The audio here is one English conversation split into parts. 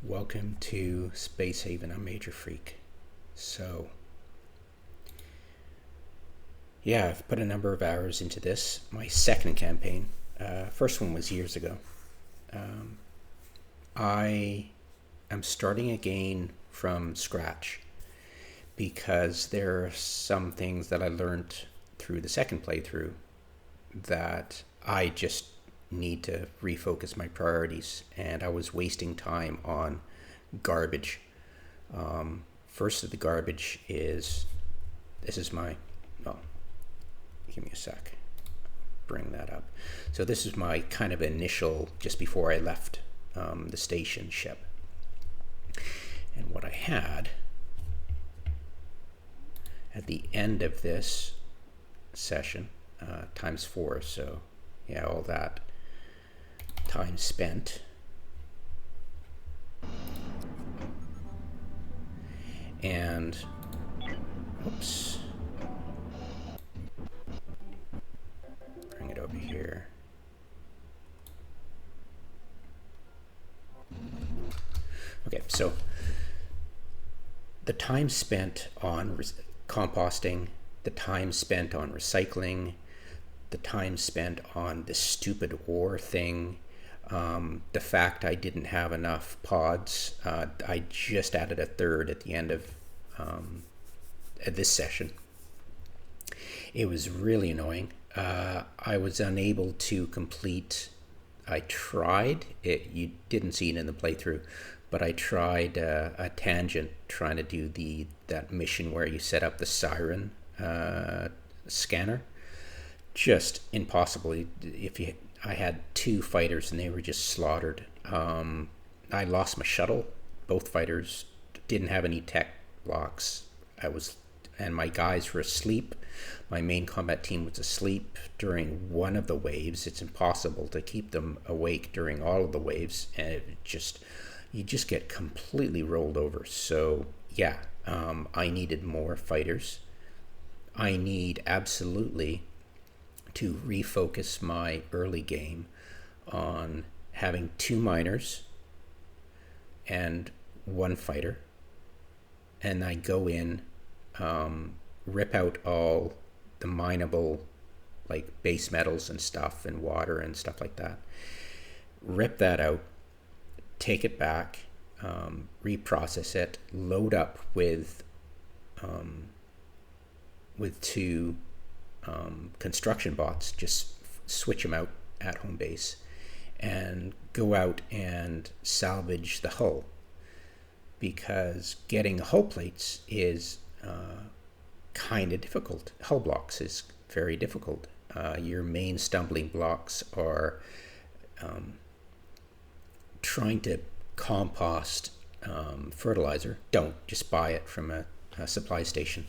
Welcome to Space Haven. I'm Major Freak. So, yeah, I've put a number of hours into this. My second campaign. First one was years ago. Um, I am starting again from scratch because there are some things that I learned through the second playthrough that I just need to refocus my priorities, and I was wasting time on garbage. First of the garbage is this is my, well, give me a sec, bring that up. So this is my kind of initial, just before I left the station ship. And what I had at the end of this session, times 4, so yeah, all that time spent. And, oops, bring it over here. Okay, so the time spent on composting, the time spent on recycling, the time spent on this stupid ore thing, the fact I didn't have enough pods. I just added a third at the end of this session. It was really annoying. I was unable to complete. I tried it. You didn't see it in the playthrough, but I tried a tangent trying to do that mission where you set up the siren scanner. Just impossible. I had 2 fighters and they were just slaughtered. I lost my shuttle. Both fighters didn't have any tech blocks. And my guys were asleep. My main combat team was asleep during one of the waves. It's impossible to keep them awake during all of the waves, and you just get completely rolled over. So yeah, I needed more fighters. I need absolutely to refocus my early game on having 2 miners and 1 fighter, and I go in, rip out all the mineable, like base metals and stuff and water and stuff like that. Rip that out, take it back, reprocess it, load up with 2 construction bots, just switch them out at home base, and go out and salvage the hull, because getting hull plates is kind of difficult. Hull blocks is very difficult. Your main stumbling blocks are trying to compost fertilizer. Don't just buy it from a supply station.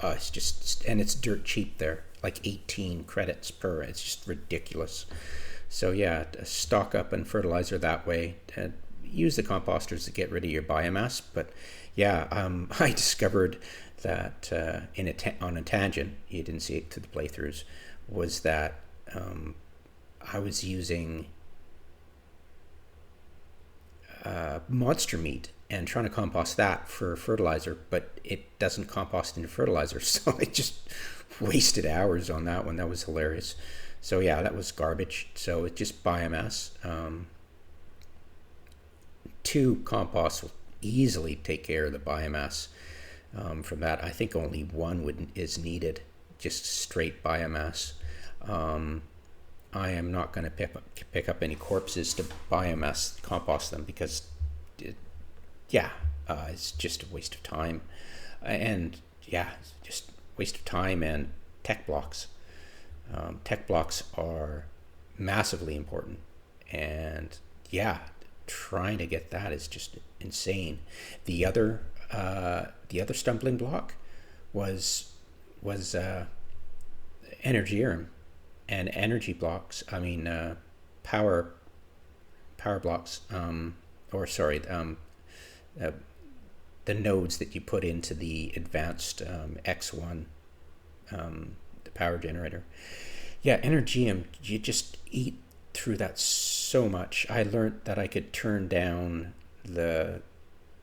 It's dirt cheap there, like 18 credits per. It's just ridiculous. So yeah, stock up on fertilizer that way. Use the composters to get rid of your biomass. But yeah, I discovered that on a tangent, you didn't see it through the playthroughs, was that I was using monster meat and trying to compost that for fertilizer, but it doesn't compost into fertilizer, so I just wasted hours on that one. That was hilarious. So yeah, that was garbage. So it's just biomass. 2 composts will easily take care of the biomass from that. I think only 1 is needed, just straight biomass. I am not going to pick up any corpses to biomass compost them, because it's just a waste of time, and just waste of time. And tech blocks. Tech blocks are massively important, and trying to get that is just insane. The other stumbling block was Energium and energy blocks. I mean, power blocks. The nodes that you put into the advanced X1, the power generator. Yeah, Energium, you just eat through that so much. I learned that I could turn down the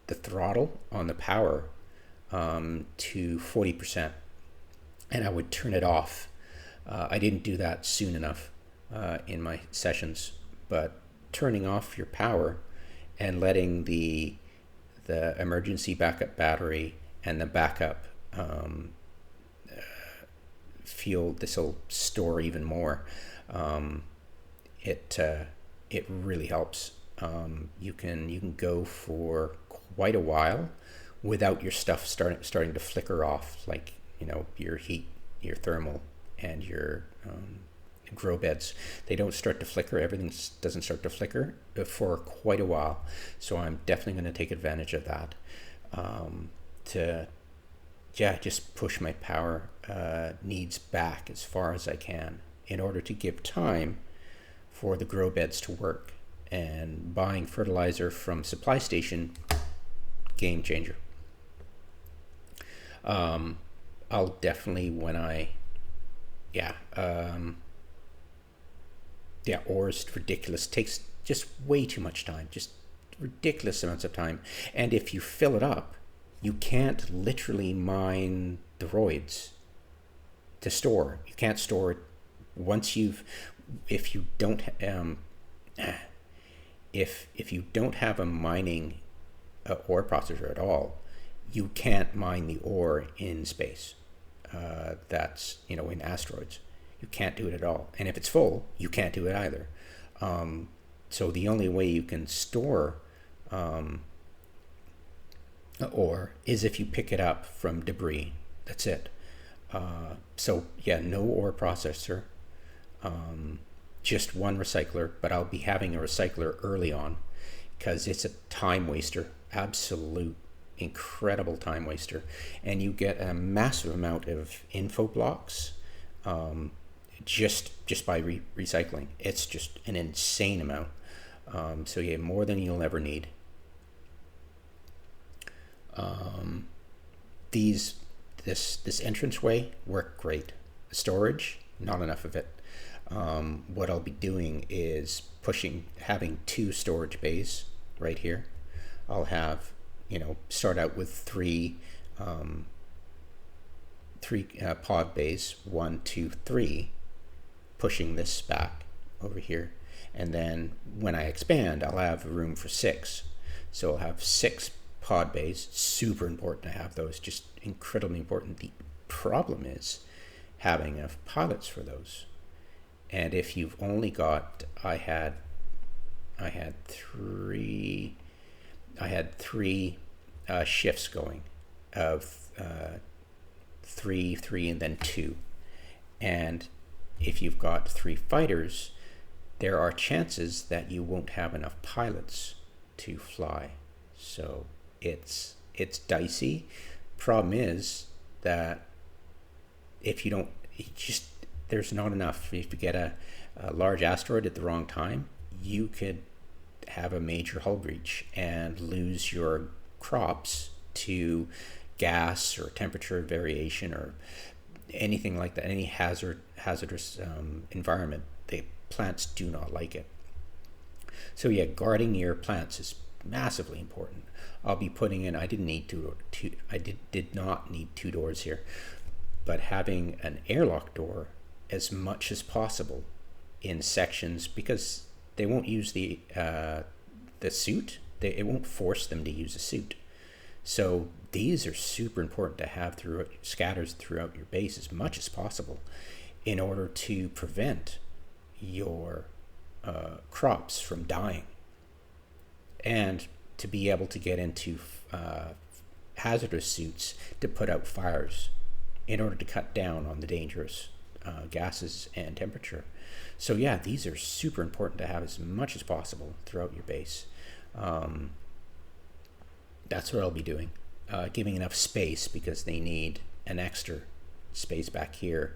throttle on the power to 40%, and I would turn it off. I didn't do that soon enough in my sessions, but turning off your power and letting the emergency backup battery and the backup fuel, this will store even more. It really helps. You can go for quite a while without your stuff starting to flicker off, like your heat, your thermal, and your grow beds. They don't start to flicker. Everything doesn't start to flicker for quite a while. So I'm definitely going to take advantage of that to just push my power needs back as far as I can in order to give time for the grow beds to work. And buying fertilizer from supply station, game changer. I'll definitely, when ore is ridiculous. Takes just way too much time, just ridiculous amounts of time. And if you fill it up, you can't literally mine the roids to store. You can't store it once if you don't have a mining ore processor at all, you can't mine the ore in space. That's in asteroids. You can't do it at all. And if it's full, you can't do it either. So the only way you can store ore is if you pick it up from debris. That's it. No ore processor. Just one recycler, but I'll be having a recycler early on because it's a time waster, absolute incredible time waster, and you get a massive amount of info blocks just by recycling. It's just an insane amount. More than you'll ever need. This entranceway worked great. Storage, not enough of it. What I'll be doing is having 2 storage bays right here. I'll have, start out with three pod bays, 1, 2, 3, pushing this back over here. And then when I expand, I'll have room for 6. So I'll have 6 pod bays. Super important to have those, just incredibly important. The problem is having enough pilots for those. And if you've only got, I had 3 shifts going of 3, and then 2. And if you've got 3 fighters, there are chances that you won't have enough pilots to fly. So it's dicey. Problem is that if you don't, there's not enough. If you get a large asteroid at the wrong time, you could have a major hull breach and lose your crops to gas or temperature variation or anything like that, any hazardous environment. The plants do not like it. So guarding your plants is massively important. I'll be putting in, I did not need 2 doors here, but having an airlock door as much as possible in sections, because they won't use the suit. It won't force them to use a suit. So these are super important to have scatters throughout your base as much as possible in order to prevent your crops from dying, and to be able to get into hazardous suits to put out fires in order to cut down on the dangerous gases and temperature. So these are super important to have as much as possible throughout your base. That's what I'll be doing. Giving enough space, because they need an extra space back here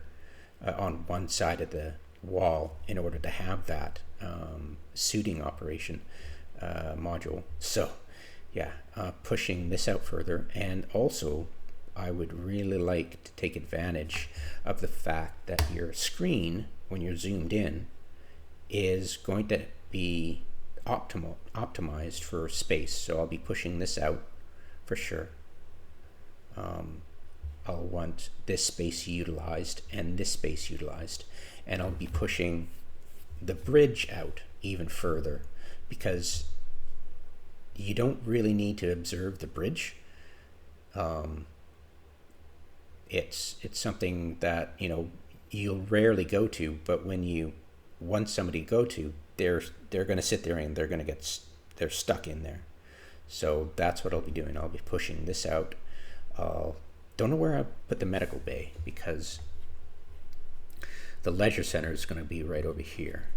on one side of the wall in order to have that suiting operation module. So pushing this out further. And also I would really like to take advantage of the fact that your screen, when you're zoomed in, is going to be optimized for space. So I'll be pushing this out for sure. I'll want this space utilized and this space utilized, and I'll be pushing the bridge out even further, because you don't really need to observe the bridge. It's something that you'll rarely go to, but when you want somebody to go to, they're going to sit there and they're stuck in there. So that's what I'll be doing. I'll be pushing this out. Don't know where I put the medical bay, because the leisure center is going to be right over here.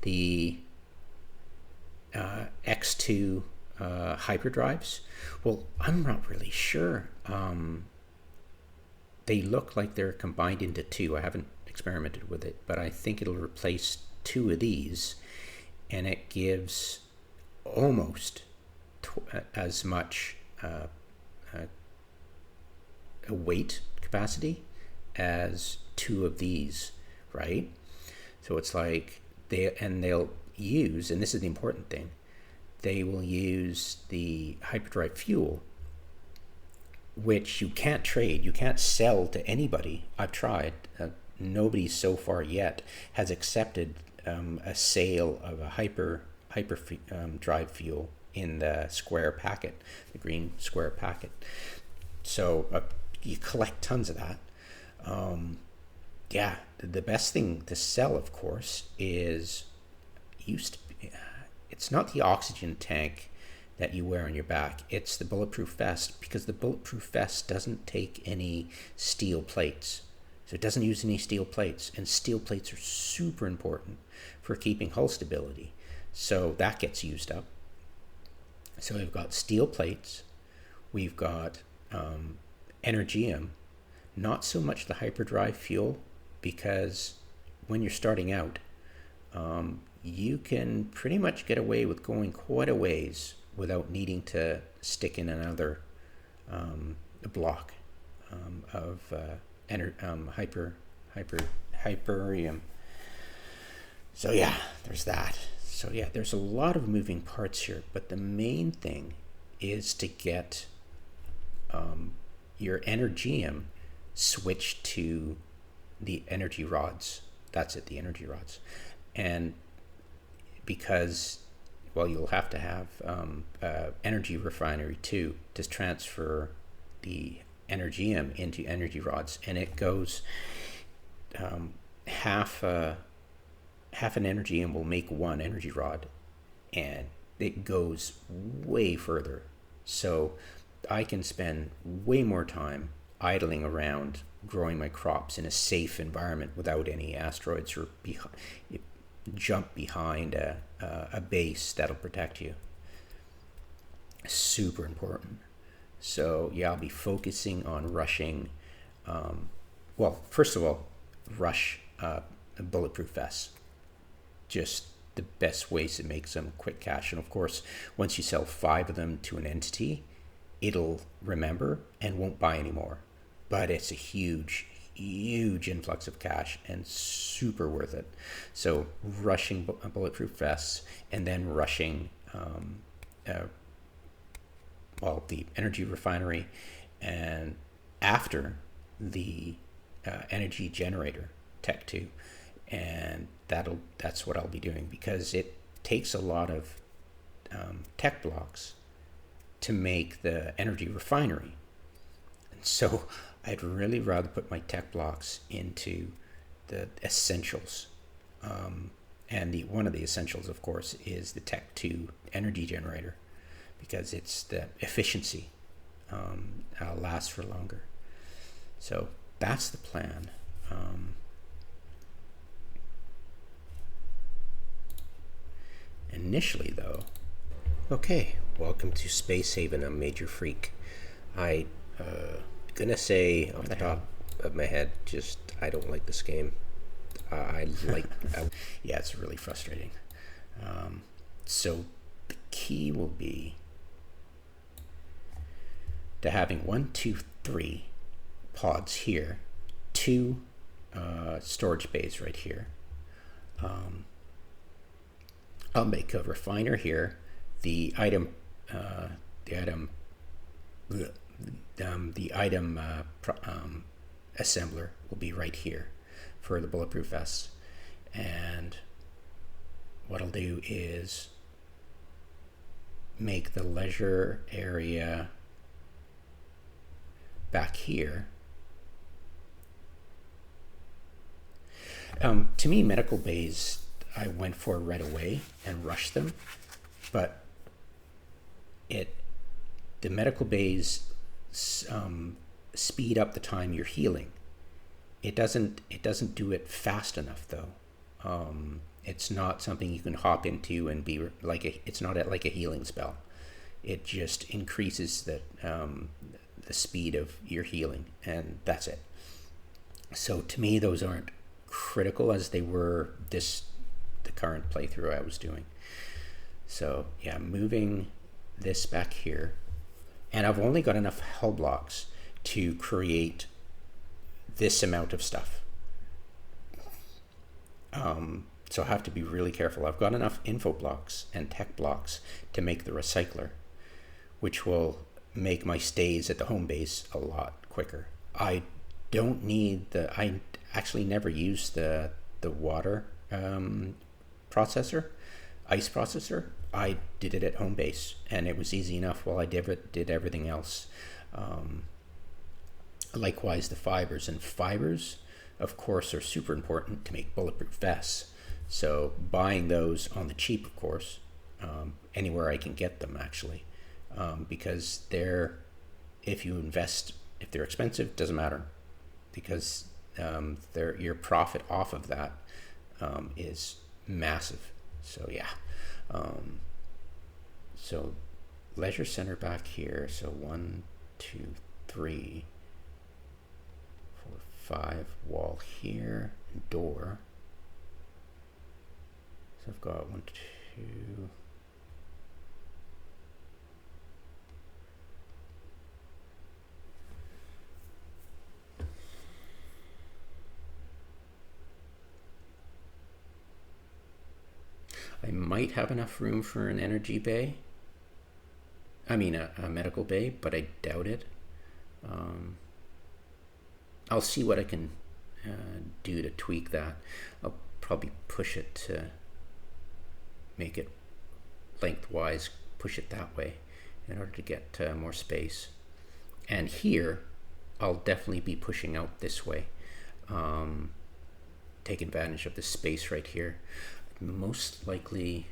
The X2 hyperdrives, well, I'm not really sure. They look like they're combined into two. I haven't experimented with it, but I think it'll replace two of these, and it gives almost as much a weight capacity as two of these, right? So it's like they'll use, and this is the important thing, they will use the hyperdrive fuel, which you can't trade, you can't sell to anybody. I've tried. Nobody so far yet has accepted a sale of a hyperdrive fuel in the square packet, the green square packet. So you collect tons of that. Yeah, the best thing to sell, of course, it's not the oxygen tank that you wear on your back, it's the bulletproof vest, because the bulletproof vest doesn't take any steel plates. So it doesn't use any steel plates, and steel plates are super important for keeping hull stability. So that gets used up. So we've got steel plates, we've got Energium, not so much the hyperdrive fuel, because when you're starting out, you can pretty much get away with going quite a ways without needing to stick in another block of hyperium. So yeah, there's that. So yeah, there's a lot of moving parts here, but the main thing is to get your Energium switched to the energy rods. That's it, the energy rods. And because, well, you'll have to have energy refinery too to transfer the Energium into energy rods, and it goes half an Energium will make one energy rod, and it goes way further. So I can spend way more time idling around growing my crops in a safe environment without any asteroids or jump behind a base that'll protect you. Super important. So yeah, I'll be focusing on rushing. Well, first of all, rush bulletproof vests. Just the best ways to make some quick cash. And of course, once you sell 5 of them to an entity, it'll remember and won't buy anymore. But it's a huge influx of cash and super worth it. So rushing bulletproof vests, and then rushing the energy refinery, and after the energy generator tech 2, and that's what I'll be doing, because it takes a lot of tech blocks to make the energy refinery. And so I'd really rather put my tech blocks into the essentials. And one of the essentials, of course, is the Tech 2 energy generator, because it's the efficiency. Lasts for longer. So that's the plan. Initially, though, okay, welcome to Space Haven. I'm Major Freak. I gonna say off the top of my head, just I don't like this game. Yeah, it's really frustrating. So the key will be to having 1, 2, 3 pods here, 2 storage bays right here, I'll make a refiner here. The item, the item, assembler will be right here for the bulletproof vests. And what I'll do is make the leisure area back here. To me, medical bays, I went for right away and rushed them, but the medical bays speed up the time you're healing. It doesn't do it fast enough though. It's not something you can hop into and be like it's not like a healing spell. It just increases the speed of your healing, and that's it. So to me, those aren't critical as they were the current playthrough I was doing. So yeah, moving this back here, and I've only got enough hull blocks to create this amount of stuff. So I have to be really careful. I've got enough info blocks and tech blocks to make the recycler, which will make my stays at the home base a lot quicker. I don't need I actually never used the water processor, ice processor. I did it at home base, and it was easy enough while I did everything else. Likewise, the fibers. And fibers, of course, are super important to make bulletproof vests. So buying those on the cheap, of course, anywhere I can get them actually, because if you invest, if they're expensive, doesn't matter, because your profit off of that is massive. So yeah. So leisure center back here. So 1, 2, 3, 4, 5, wall here, door. So I've got 1, 2. I might have enough room for an energy bay. I mean a medical bay, but I doubt it. I'll see what I can do to tweak that. I'll probably push it to make it lengthwise, push it that way in order to get more space. And here, I'll definitely be pushing out this way. Take advantage of the space right here. Most likely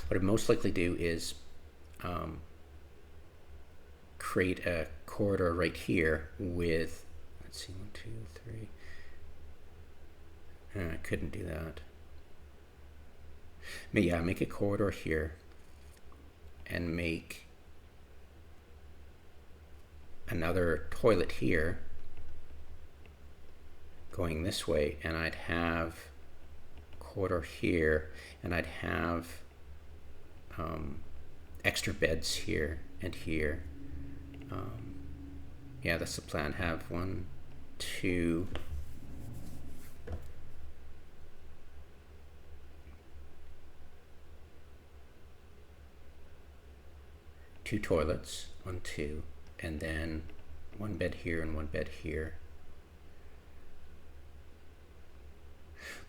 what I'd most likely do is create a corridor right here with, let's see, 1, 2, 3. I couldn't do that. But yeah, make a corridor here and make another toilet here going this way, and I'd have corridor here, and I'd have extra beds here and here. Yeah, that's the plan. Have 1, 2, two toilets, 1, 2, and then 1 bed here and 1 bed here.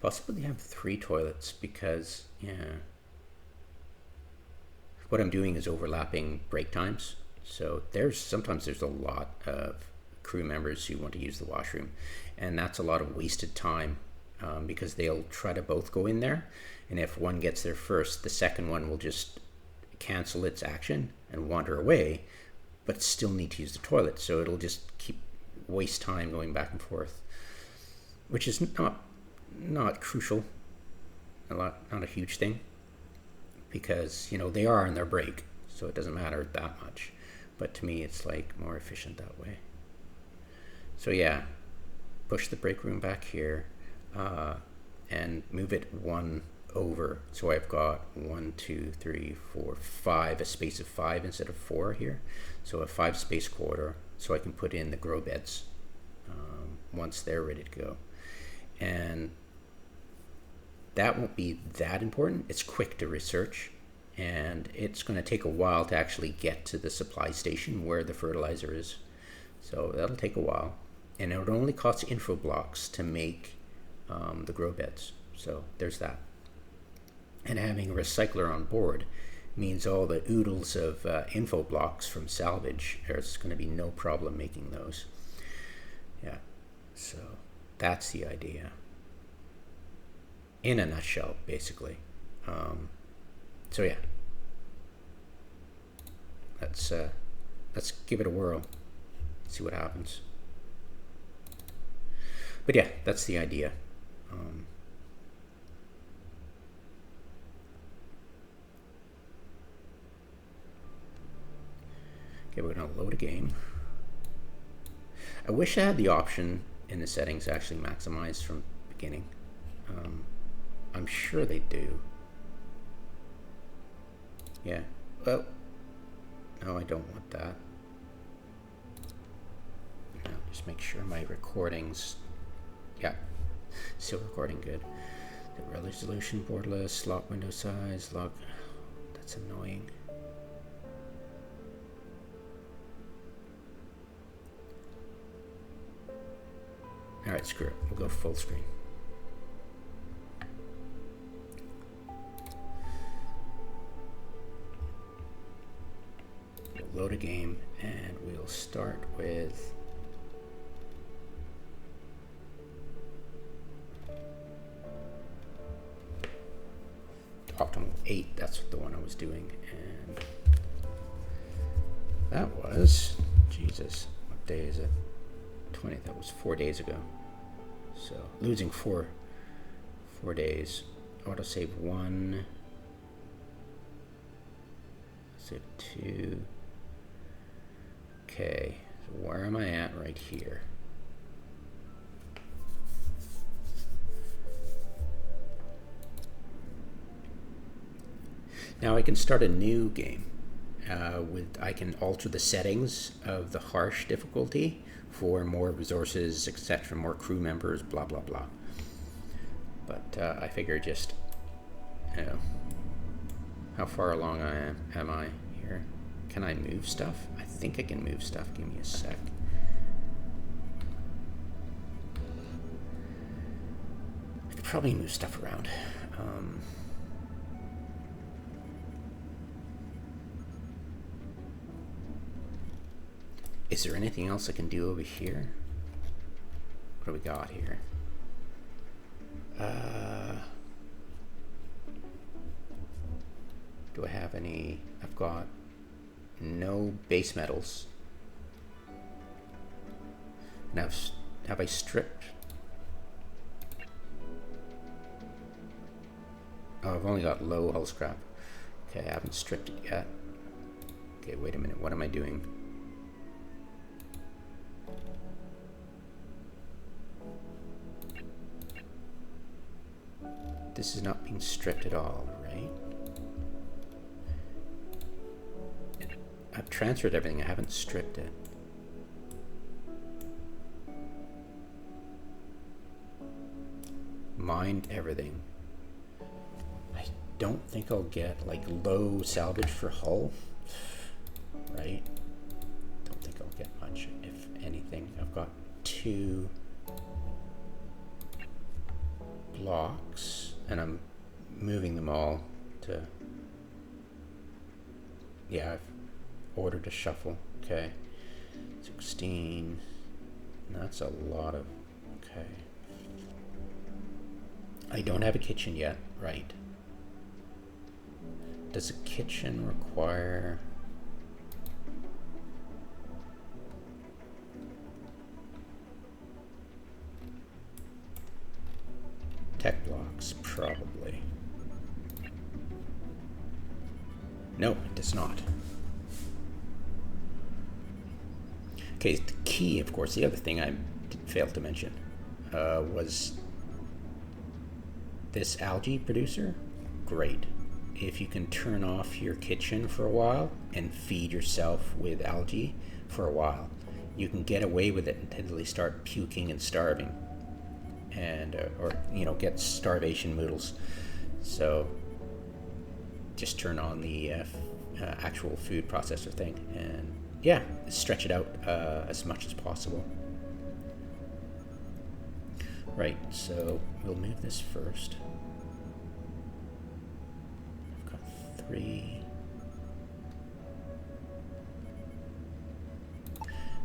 Possibly have 3 toilets because, yeah, what I'm doing is overlapping break times. So sometimes there's a lot of crew members who want to use the washroom, and that's a lot of wasted time because they'll try to both go in there, and if one gets there first, the second one will just cancel its action and wander away, but still need to use the toilet. So it'll just waste time going back and forth, which is not crucial, not a huge thing, because they are on their break, so it doesn't matter that much. But to me, it's like more efficient that way. So yeah, push the break room back here and move it one over. So I've got 1, 2, 3, 4, 5, a space of 5 instead of 4 here. So a 5 space quarter, so I can put in the grow beds once they're ready to go. And that won't be that important. It's quick to research, and it's going to take a while to actually get to the supply station where the fertilizer is. So that'll take a while, and it would only cost info blocks to make the grow beds. So there's that. And having a recycler on board means all the oodles of info blocks from salvage, there's going to be no problem making those. Yeah, so that's the idea in a nutshell, basically. So yeah, let's give it a whirl, see what happens. But yeah, that's the idea. Okay, we're gonna load a game. I wish I had the option in the settings to actually maximize from the beginning. I'm sure they do. Yeah. Well, no, I don't want that. No, just make sure my recordings. Yeah, still recording good. The resolution, borderless, lock window size, lock. That's annoying. All right, screw it. We'll go full screen. We'll load a game, and we'll start with optimal 8. That's the one I was doing, and that was, Jesus, what day is it? 20. That was 4 days ago. So losing four days. Autosave 1. Save 2. Okay, so where am I at right here? Now I can start a new game. I can alter the settings of the harsh difficulty for more resources, etc., more crew members, blah blah blah. But I figure just, you know, how far along am I here? Can I move stuff? I think I can move stuff. Give me a sec. I could probably move stuff around. Is there anything else I can do over here? What do we got here? Do I have any? I've got no base metals. And have I stripped? Oh, I've only got low hull scrap. Okay, I haven't stripped it yet. Okay, wait a minute. What am I doing? This is not being stripped at all, right? I've transferred everything. I haven't stripped it. Mined everything. I don't think I'll get like low salvage for hull, right? Don't think I'll get much, if anything. I've got 2 blocks, and I'm moving them all to, yeah, I've ordered a shuffle. Okay, 16, that's a lot of, okay. I don't have a kitchen yet, right? Does a kitchen require, tech blocks? Probably. No, it does not. Okay, the key, of course, the other thing I failed to mention was this algae producer. Great. If you can turn off your kitchen for a while and feed yourself with algae for a while, you can get away with it until they start puking and starving, and or get starvation moodles. So just turn on the actual food processor thing, and yeah, stretch it out as much as possible. Right, so we'll move this first. I've got 3.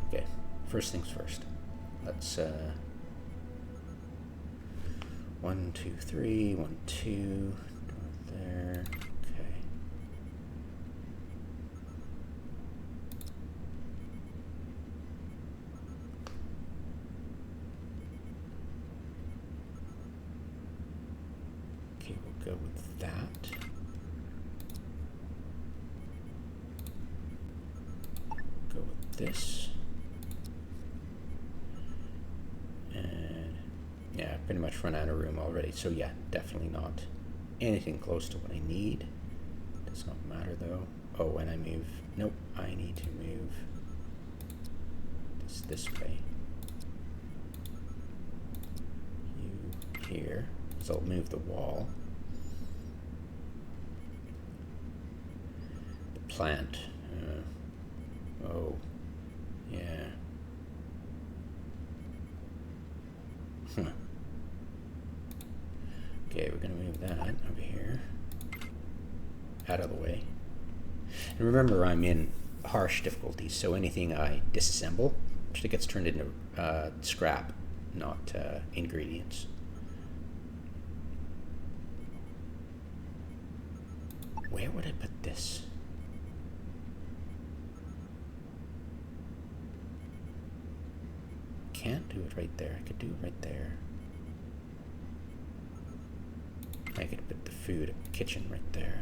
Okay, first things first. Let's 1, 2, 3, 1, 2, there. Go with that. Go with this. And yeah, pretty much run out of room already. So yeah, definitely not anything close to what I need. Does not matter though. Oh, when I move, nope, I need to move this way. You here, so I'll move the wall. Plant. Oh, yeah. Huh. Okay, we're going to move that over here. Out of the way. And remember, I'm in harsh difficulties, so anything I disassemble actually gets turned into scrap, not ingredients. Where would I put this? Can't do it right there. I could do it right there. I could put the food kitchen right there.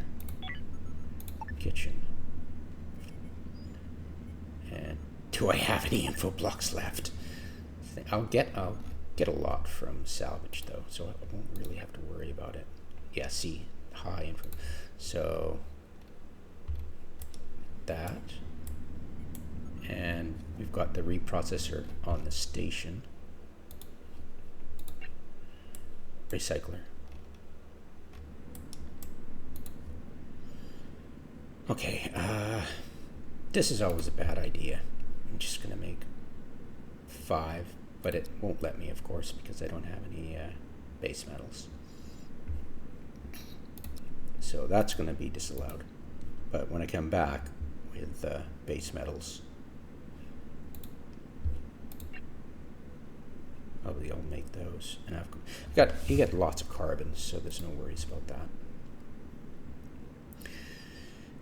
Kitchen. And do I have any info blocks left? I'll get a lot from salvage though, so I won't really have to worry about it. Yeah, see, high info. So that. And we've got the reprocessor on the station. Recycler. Okay, this is always a bad idea. I'm just gonna make 5, but it won't let me, of course, because I don't have any base metals. So that's gonna be disallowed. But when I come back with base metals, probably I'll make those, and you get lots of carbons, so there's no worries about that.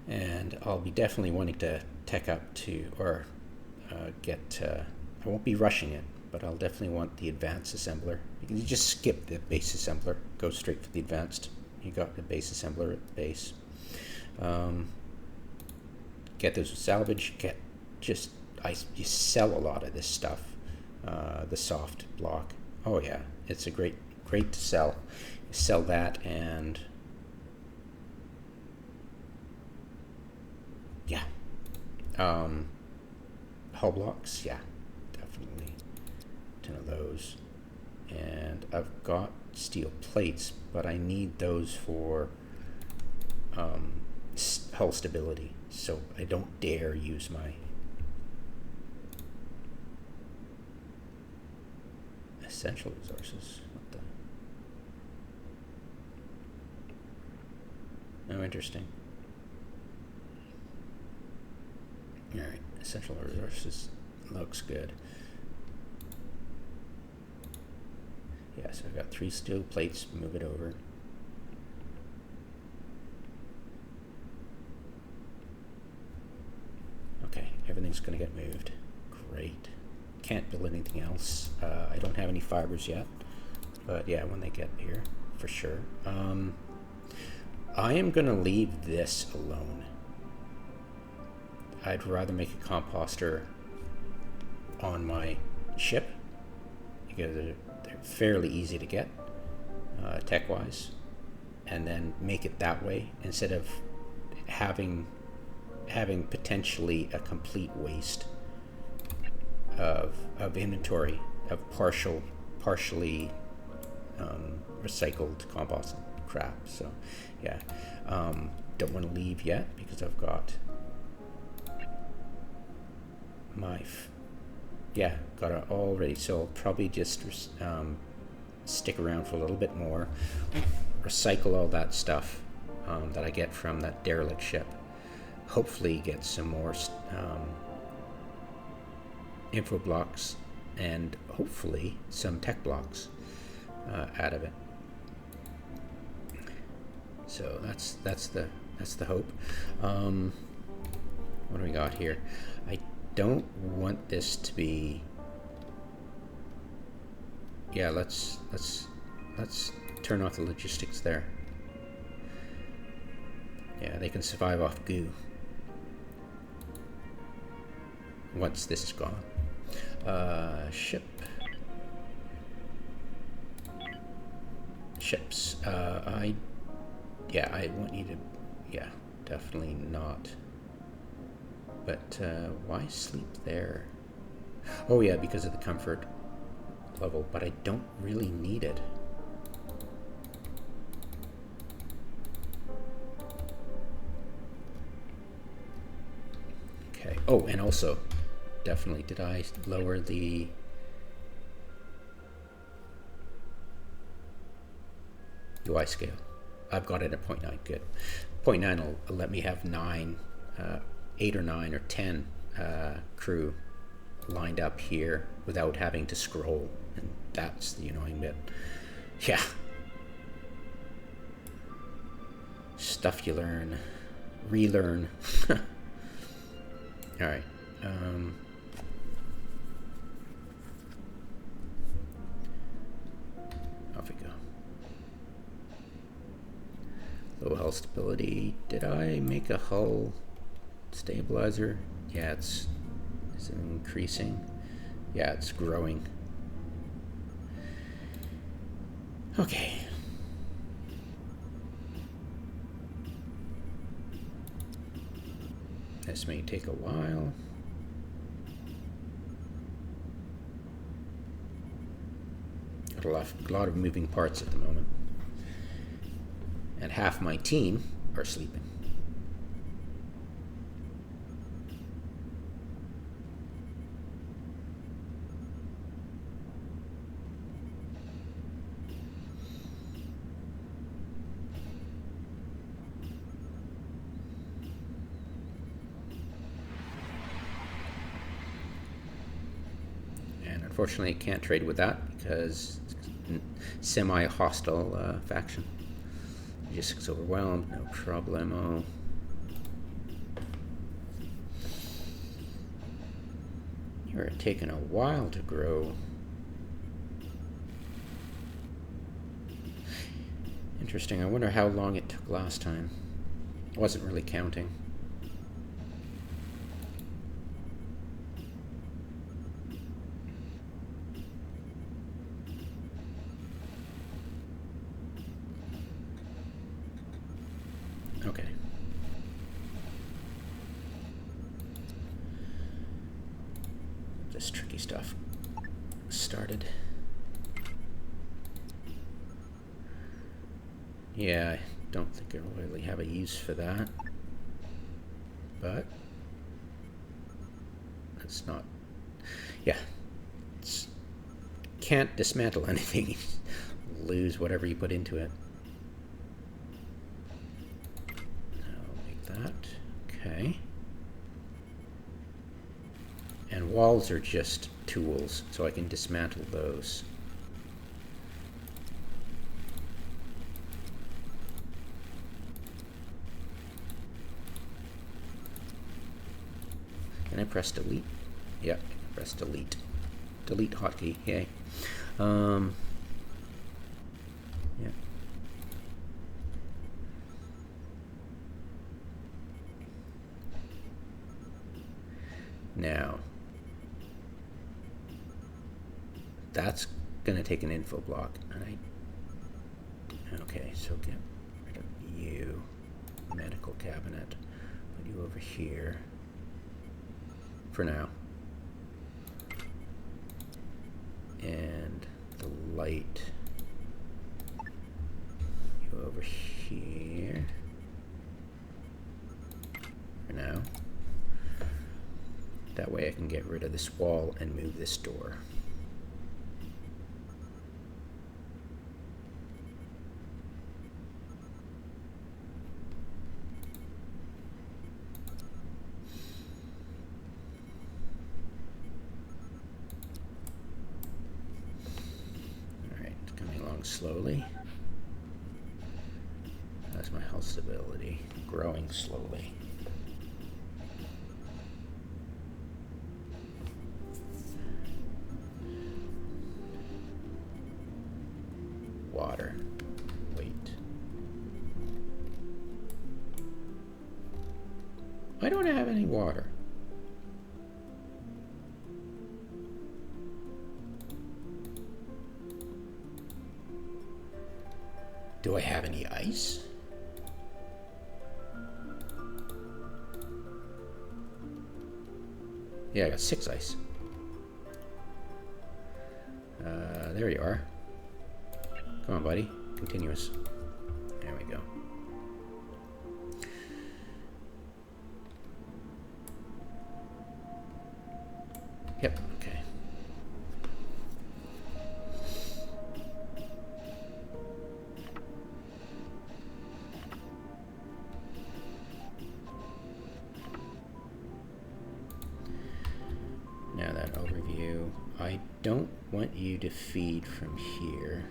And I'll be definitely wanting to tech up to, or get. I won't be rushing it, but I'll definitely want the advanced assembler. You just skip the base assembler, go straight for the advanced. You got the base assembler at the base. Get those with salvage. You sell a lot of this stuff. The soft block. Oh yeah, it's a great to sell. You sell that, and yeah, hull blocks. Yeah, definitely 10 of those. And I've got steel plates, but I need those for hull stability. So I don't dare use my essential resources. What the? Oh, interesting. All right, essential resources looks good. Yeah, so I've got 3 steel plates. Move it over. Okay, everything's gonna get moved. Great. Can't build anything else. I don't have any fibers yet, but yeah, when they get here, for sure. I am gonna leave this alone. I'd rather make a composter on my ship because they're fairly easy to get tech-wise, and then make it that way instead of having potentially a complete waste of inventory of partially recycled compost crap. So yeah, don't want to leave yet because I've got my got it all ready. So I'll probably just stick around for a little bit more, recycle all that stuff that I get from that derelict ship, hopefully get some more info blocks and hopefully some tech blocks out of it. So that's the hope. What do we got here? I don't want this to be. Yeah, let's turn off the logistics there. Yeah, they can survive off goo once this is gone. Ships. I want you to. Yeah, definitely not. But why sleep there? Oh yeah, because of the comfort level, but I don't really need it. Okay. Oh, and also, definitely, did I lower the UI scale? I've got it at 0.9. Good. 0.9 will let me have 8 or 9 or 10 crew lined up here without having to scroll, and that's the annoying bit. Yeah. Stuff you learn, relearn. All right. Off we go. Low hull stability. Did I make a hull stabilizer? Yeah, it's increasing. Yeah, it's growing. Okay. This may take a while. Got a lot of moving parts at the moment. And half my team are sleeping. Unfortunately, I can't trade with that because it's a semi-hostile faction. Just gets overwhelmed, no problemo. You're taking a while to grow. Interesting. I wonder how long it took last time. I wasn't really counting. Okay. This tricky stuff started. Yeah, I don't think I'll really have a use for that. But that's not. Yeah. Can't dismantle anything. Lose whatever you put into it. That. Okay. And walls are just tools, so I can dismantle those. Can I press delete? Yeah, I can press delete. Delete hotkey, yay. Yeah. Now, that's going to take an info block. And okay, so get rid of you, medical cabinet, put you over here for now. And the light, you over here for now. That way I can get rid of this wall and move this door. Slowly. That's my health stability, growing slowly. Water. Wait. I don't have any water. Do I have any ice? Yeah, I got 6 ice. There you are. Come on, buddy. Continuous. There we go. Yep, okay. Now that overview, I don't want you to feed from here.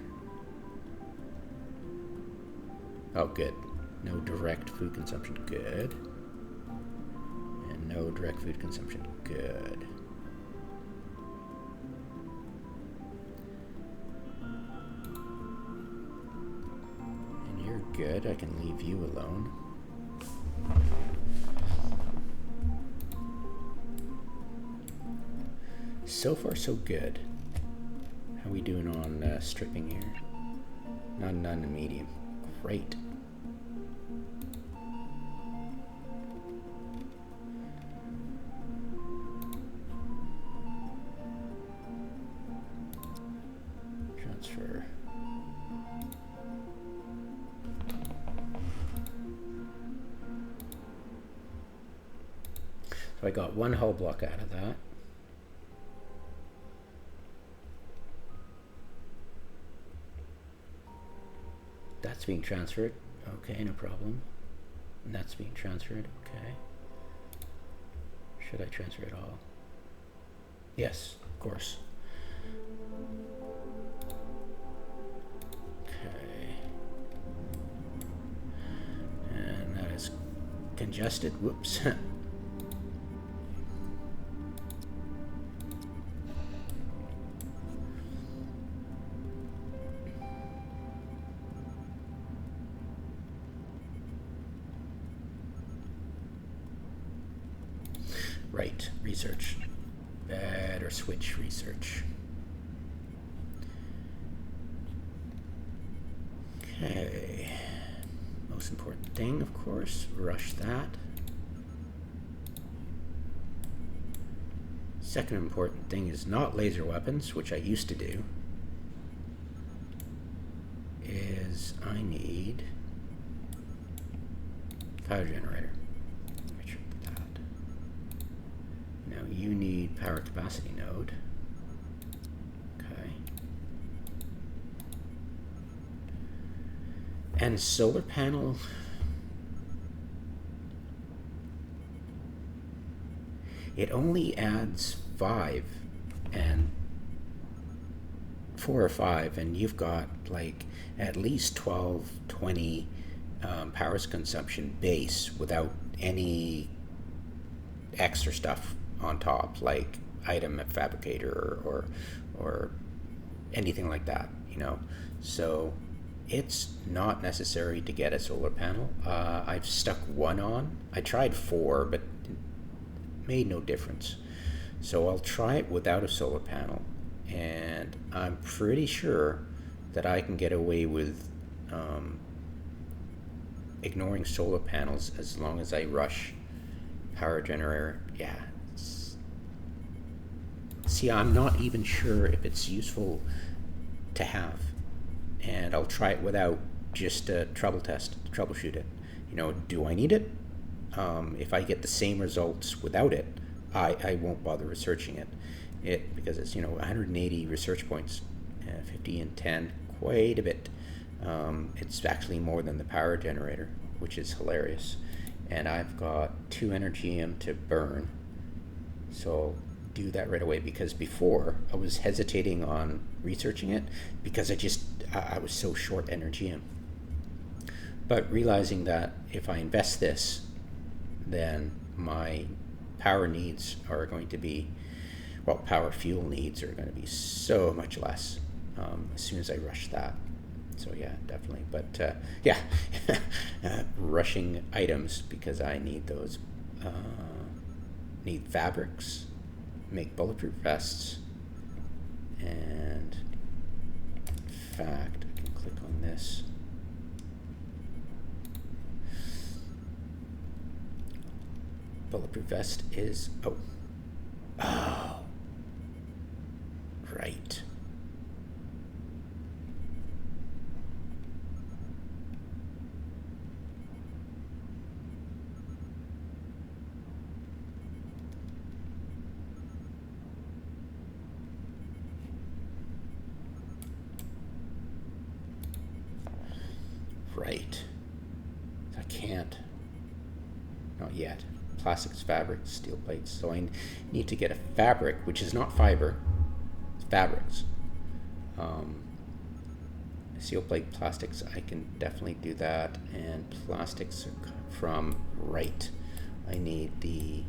Oh, good. No direct food consumption, good. And no direct food consumption, good. And you're good, I can leave you alone. So far, so good. How we doing on stripping here? None to medium. Great. Transfer. So I got 1 hull block out of that. That's being transferred. Okay, no problem. And that's being transferred. Okay. Should I transfer it all? Yes, of course. Okay. And that is congested. Whoops. Right, research. Better switch research. Okay. Most important thing, of course, rush that. Second important thing is not laser weapons, which I used to do. Is I need power generator. You need power capacity node. Okay. And solar panel. It only adds 5 and 4 or 5, and you've got like at least 12, 20 power consumption base without any extra stuff on top, like item fabricator or anything like that, you know. So it's not necessary to get a solar panel. I've stuck 1 on. I tried 4, but it made no difference. So I'll try it without a solar panel and I'm pretty sure that I can get away with ignoring solar panels as long as I rush power generator. Yeah. See, I'm not even sure if it's useful to have, and I'll try it without, just to troubleshoot it. You know, do I need it? If I get the same results without it, I won't bother researching it because it's, you know, 180 research points, 50 and 10, quite a bit. It's actually more than the power generator, which is hilarious. And I've got 2 energium to burn, so I'll do that right away, because before I was hesitating on researching it because I was so short energium. But realizing that if I invest this, then my power needs are going to be, well, power fuel needs are going to be so much less as soon as I rush that. So yeah, definitely. But yeah, rushing items because I need those. Need fabrics, make bulletproof vests, and in fact, I can click on this. Bulletproof vest is, oh, right. Right. I can't. Not yet. Plastics, fabric, steel plates. So I need to get a fabric, which is not fiber. It's fabrics. Steel plate, plastics, I can definitely do that. And plastics from right. I need the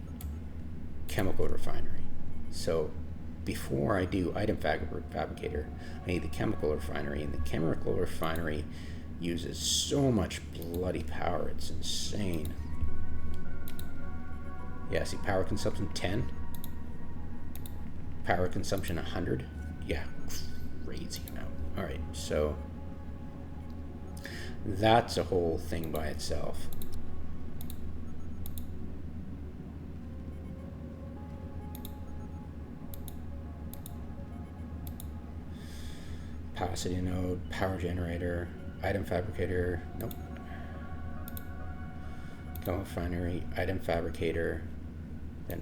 chemical refinery. So before I do item fabricator, I need the chemical refinery, and the chemical refinery uses so much bloody power, it's insane. Yeah, see, power consumption 10, power consumption 100. Yeah, crazy amount. All right, so that's a whole thing by itself. Capacity node, power generator, item fabricator, nope. Chemical refinery, item fabricator, then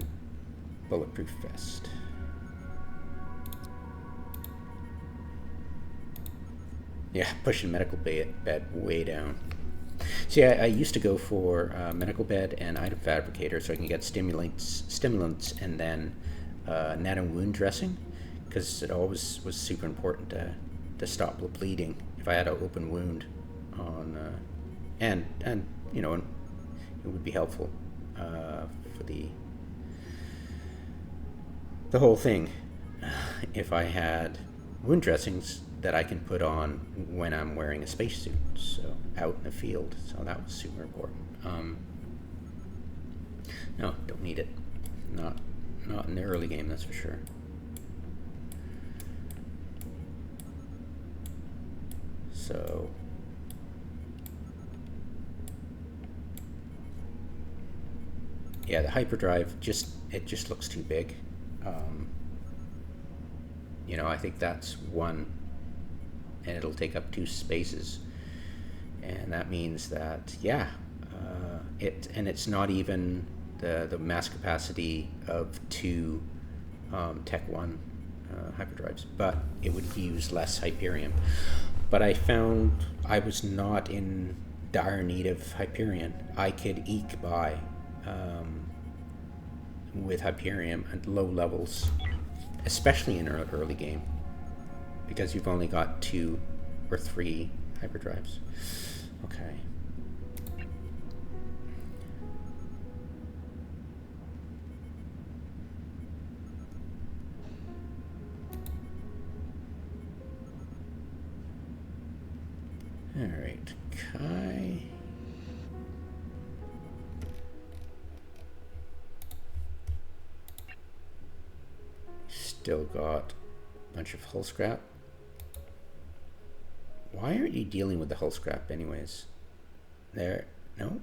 bulletproof vest. Yeah, pushing medical bed way down. See, I used to go for medical bed and item fabricator so I can get stimulants and then nano wound dressing, because it always was super important to stop the bleeding if I had an open wound on, and you know, it would be helpful for the whole thing if I had wound dressings that I can put on when I'm wearing a spacesuit, so out in the field. So that was super important. No, don't need it. Not in the early game, that's for sure. So yeah, the hyperdrive it just looks too big. You know, I think that's one, and it'll take up 2 spaces, and that means that, yeah, it's not even the mass capacity of 2 Tech 1 hyperdrives, but it would use less Hyperion. But I found I was not in dire need of Hyperion. I could eke by with Hyperion at low levels, especially in early game, because you've only got 2 or 3 hyperdrives. Okay. All right, Kai. Still got bunch of hull scrap. Why aren't you dealing with the hull scrap anyways? There, no?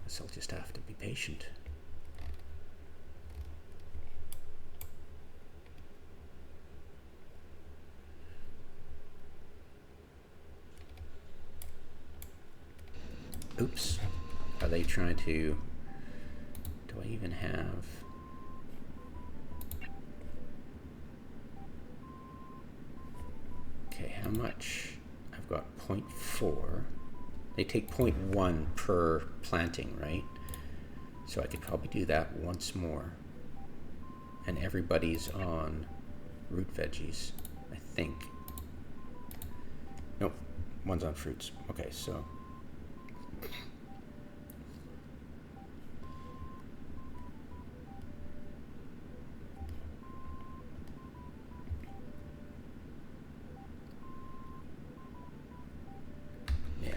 So I'll just have to be patient. Oops. Are they trying to... Do I even have... Okay, how much? I've got 0.4. They take 0.1 per planting, right? So I could probably do that once more. And everybody's on root veggies, I think. Nope, one's on fruits. Okay, so...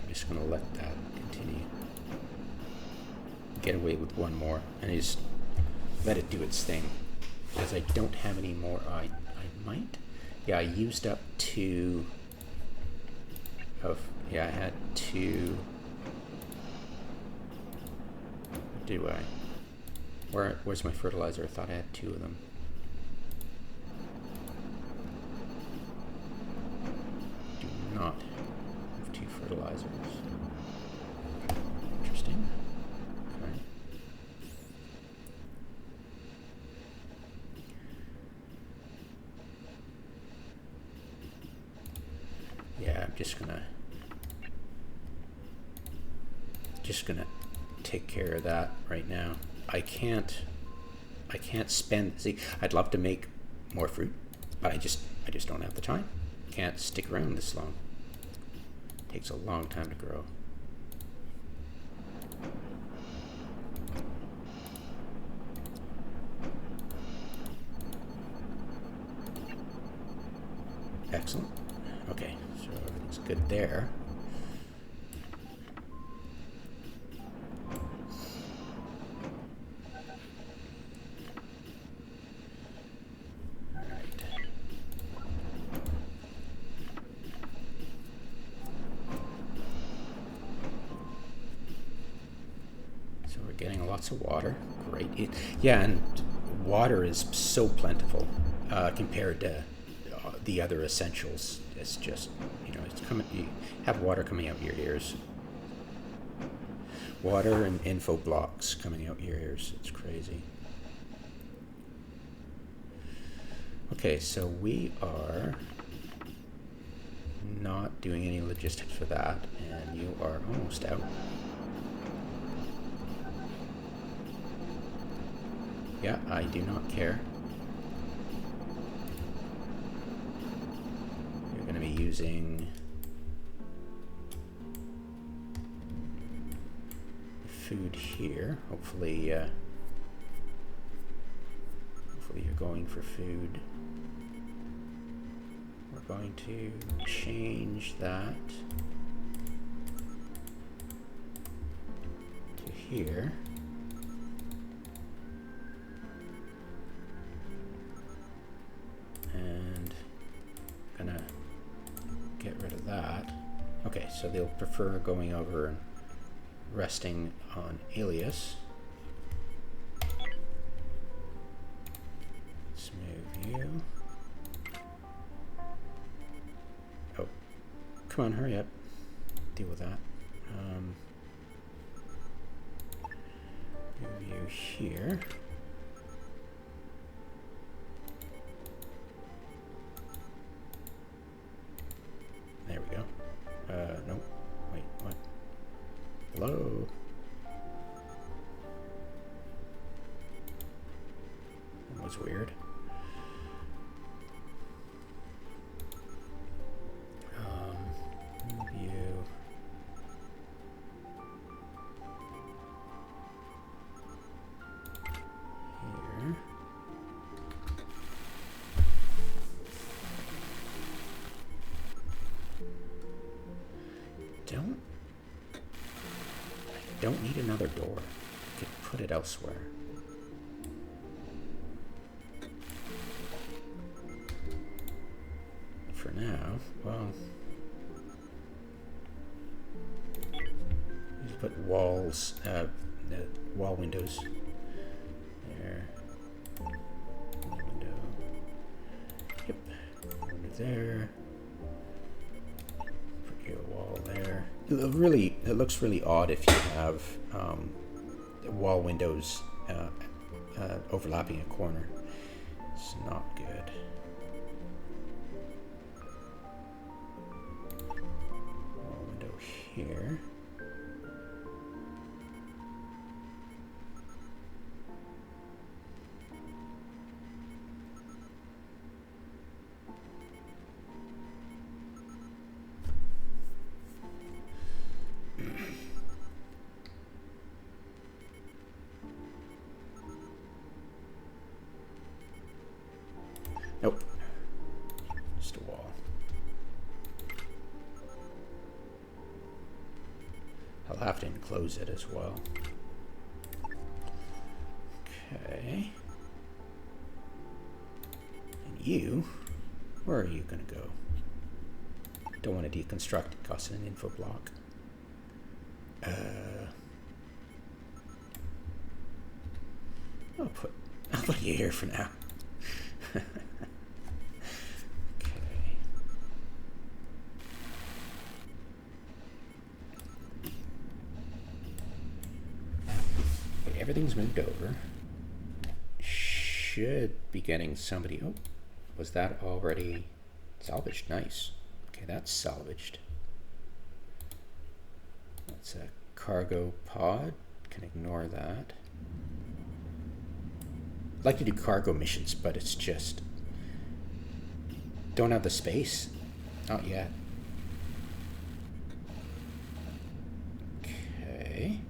just going to let that continue. Get away with one more and just let it do its thing. Because I don't have any more. I might. Yeah, I used up 2 of. Yeah, I had 2. Do I? Where's my fertilizer? I thought I had 2 of them. Do not have 2 fertilizers. Interesting. Okay. Yeah, I'm just gonna take care of that right now. I can't spend. See, I'd love to make more fruit, but I just don't have the time. Can't stick around this long. Takes a long time to grow. Excellent. Okay, so everything's good there. Lots of water, great. Yeah, and water is so plentiful compared to the other essentials. It's just, it's coming. You have water coming out your ears. Water and info blocks coming out your ears. It's crazy. Okay, so we are not doing any logistics for that, and you are almost out. Yeah, I do not care. You're going to be using food here. Hopefully you're going for food. We're going to change that to here. And gonna get rid of that. Okay, so they'll prefer going over and resting on Alias. Let's move you. Oh, come on, hurry up. Deal with that. Move you here. There we go. No. Wait, what? Hello? That was weird. Move you. Here. Don't need another door. I could put it elsewhere. for now. Well, just put walls, wall windows there. Window. Yep. Window there. Put your wall there. It looks really odd if you have wall windows overlapping a corner. It's not good. Wall window here. Nope. Just a wall. I'll have to enclose it as well. Okay. And you, where are you going to go? Don't want to deconstruct it, costs an info block. I'll put you here for now. Everything's moved over. Should be getting somebody. Oh, was that already salvaged? Nice. Okay, that's salvaged. That's a cargo pod. Can ignore that. I'd like to do cargo missions, but it's just don't have the space. Not yet. Okay.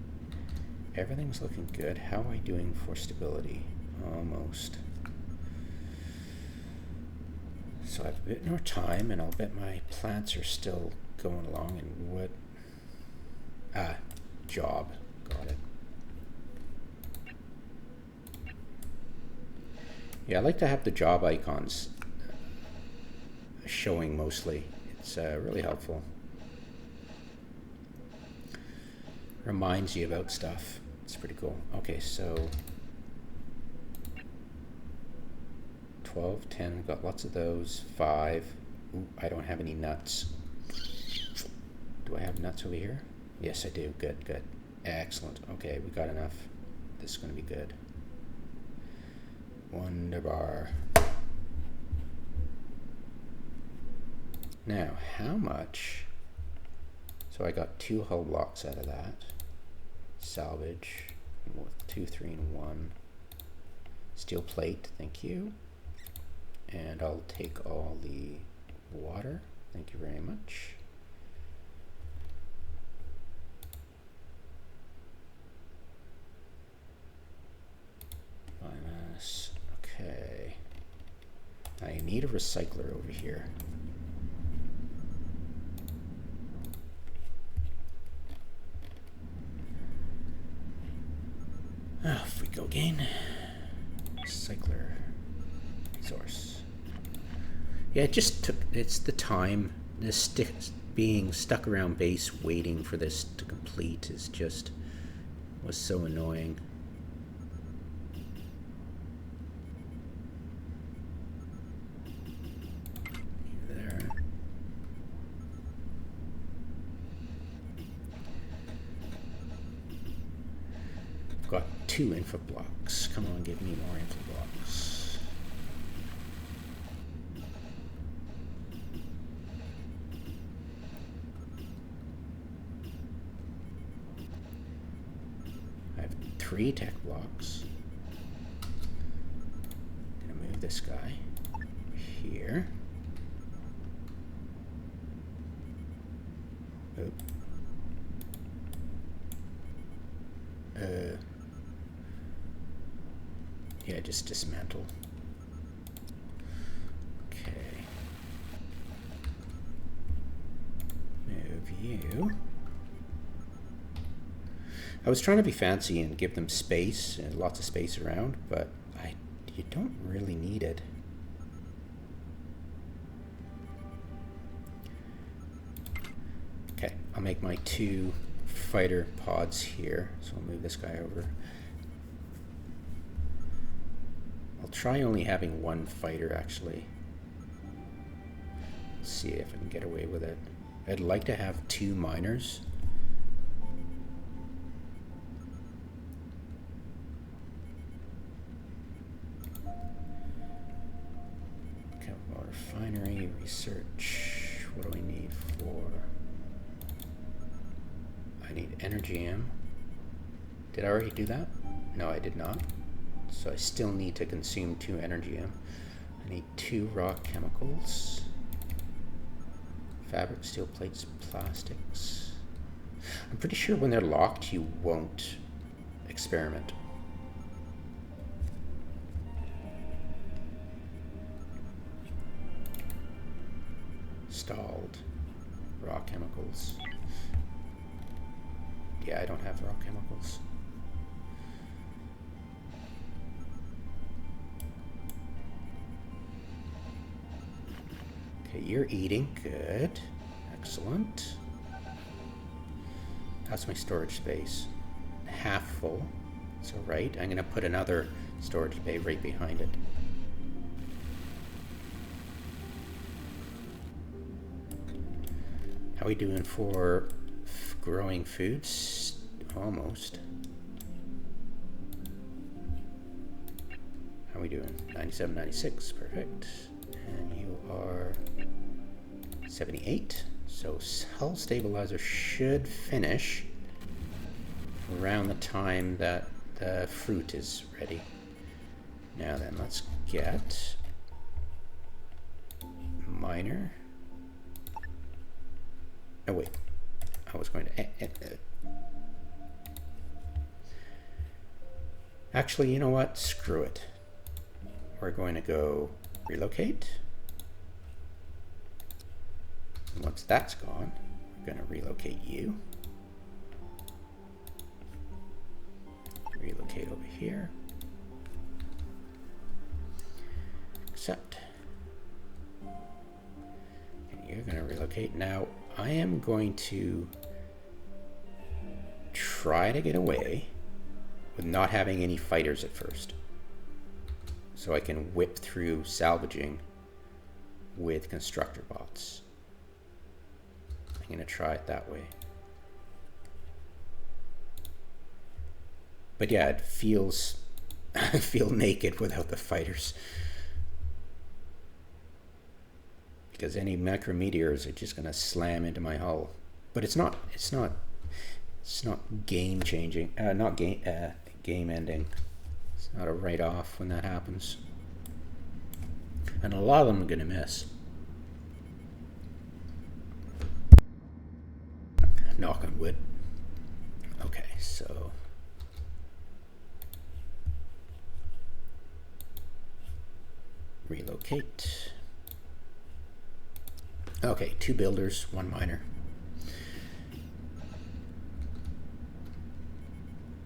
Everything's looking good. How am I doing for stability? Almost. So I have a bit more time, and I'll bet my plants are still going along. And what? Job. Got it. Yeah, I like to have the job icons showing mostly. It's really helpful. Reminds you about stuff. It's pretty cool. Okay, so 12, 10, got lots of those. 5. Ooh, I don't have any nuts. Do I have nuts over here? Yes, I do. Good, good. Excellent. Okay, we got enough. This is going to be good. Wonderbar. Now, how much? So I got 2 hull blocks out of that. Salvage with 2, 3, and 1. Steel plate, thank you. And I'll take all the water. Thank you very much. Minus, okay. I need a recycler over here. Off we go again. Recycler resource. Yeah, it just took, it's the time. This being stuck around base waiting for this to complete is just, was so annoying. There. Got 2 info blocks. Come on, give me more info blocks. I have 3 tech blocks. Gonna move this guy here. Oop. Yeah, just dismantle. Okay. Move you. I was trying to be fancy and give them space and lots of space around, but you don't really need it. I'll make my 2 fighter pods here. So I'll move this guy over. I'll try only having 1 fighter actually. See if I can get away with it. I'd like to have 2 miners. Okay, well, refinery, research. What do I need for? I need energy M. Did I already do that? No, I did not. So I still need to consume 2 energy M. I need 2 raw chemicals. Fabric, steel plates, plastics. I'm pretty sure when they're locked, you won't experiment. Stalled. Raw chemicals. Yeah, I don't have raw chemicals. Okay, you're eating. Good. Excellent. That's my storage space. Half full. So right, I'm going to put another storage bay right behind it. How are we doing for growing foods? Almost. How are we doing? 97, 96. Perfect. And you are 78. So hull stabilizer should finish around the time that the fruit is ready. Now then, let's get miner. Oh wait, I was going to actually, you know what? Screw it. We're going to go relocate. And once that's gone, we're going to relocate you. Relocate over here. Accept. And you're going to relocate. Now, I am going to try to get away with not having any fighters at first. So I can whip through salvaging with constructor bots. I'm going to try it that way. But yeah, it feels, I feel naked without the fighters. Because any macrometeors are just going to slam into my hull. But it's not game changing, game ending. It's not a write-off when that happens. And a lot of them are going to miss. Knock on wood. Okay, so relocate. Okay, 2 builders, 1 miner.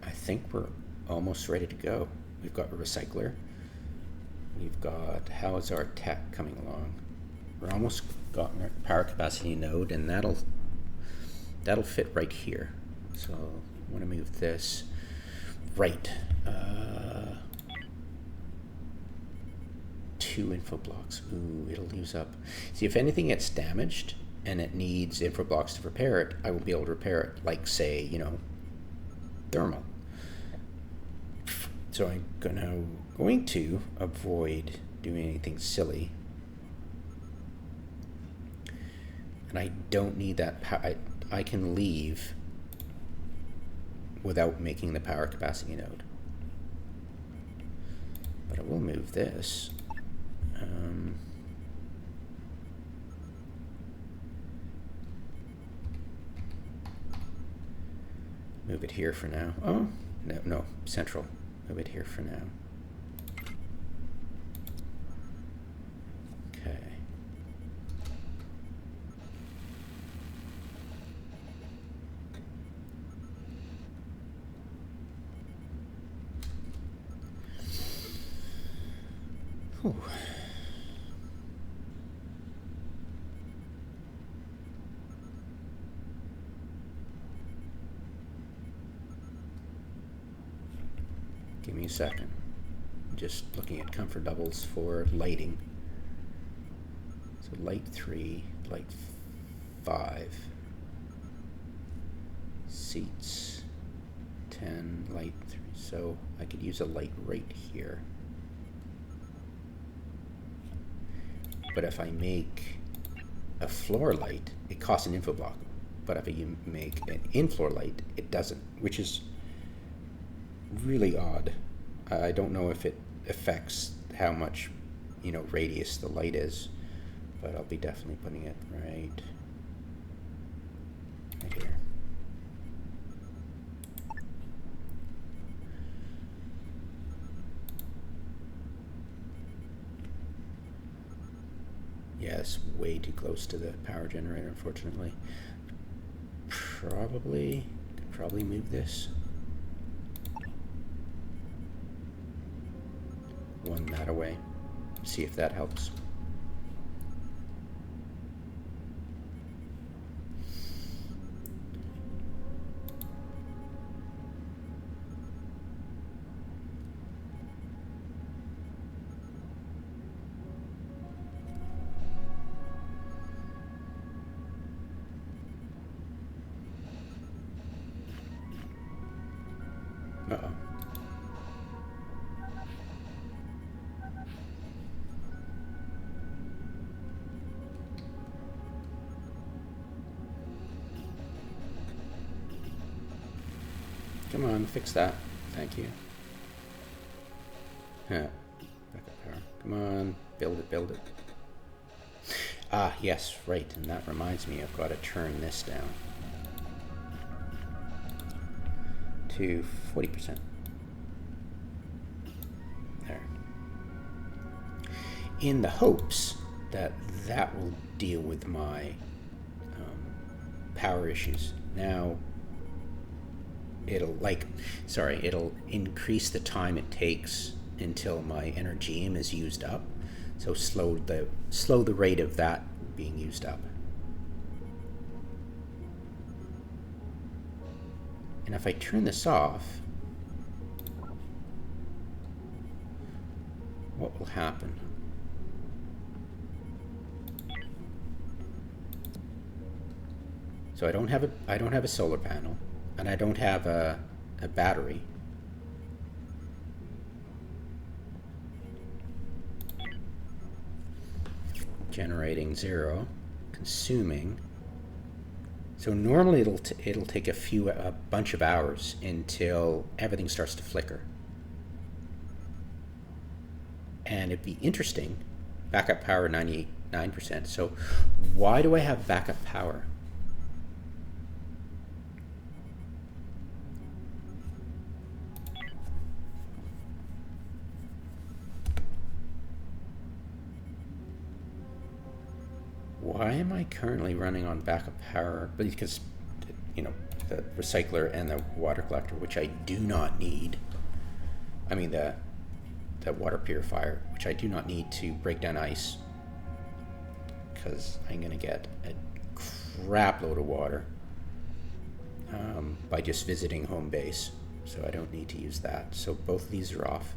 I think we're almost ready to go. We've got a recycler. We've got, how is our tech coming along? We're almost got our power capacity node, and that'll fit right here. So I want to move this right. 2 info blocks. Ooh, it'll use up. See, if anything gets damaged and it needs info blocks to repair it, I will be able to repair it, like, say, you know, thermal. So I'm going to avoid doing anything silly. And I don't need that I can leave without making the power capacity node. But I will move this. Move it here for now. Oh, no, central. Move it here for now. Okay. Whew. me a second. Just looking at comfort levels for lighting. So light 3, light 5, seats 10, light 3. So I could use a light right here. But if I make a floor light, it costs an info block. But if you make an in-floor light, it doesn't, which is really odd. I don't know if it affects how much, radius the light is, but I'll be definitely putting it right here. Yeah, it's way too close to the power generator, unfortunately. Could probably move this one that away. See if that helps. Uh-oh. Come on, fix that. Thank you. Yeah. Backup power. Come on, build it. Ah, yes, right. And that reminds me, I've got to turn this down to 40%. There. In the hopes that that will deal with my power issues. Now, it'll increase the time it takes until my Energium is used up. So slow the rate of that being used up. And if I turn this off, what will happen? So I don't have a solar panel, and I don't have a battery. Generating 0, consuming. So normally it'll take a bunch of hours until everything starts to flicker. And it'd be interesting. Backup power 99%. So why do I have backup power? Why am I currently running on backup power? Because, the recycler and the water collector, which I do not need. I mean, the water purifier, which I do not need to break down ice, because I'm going to get a crap load of water by just visiting home base. So I don't need to use that. So both of these are off.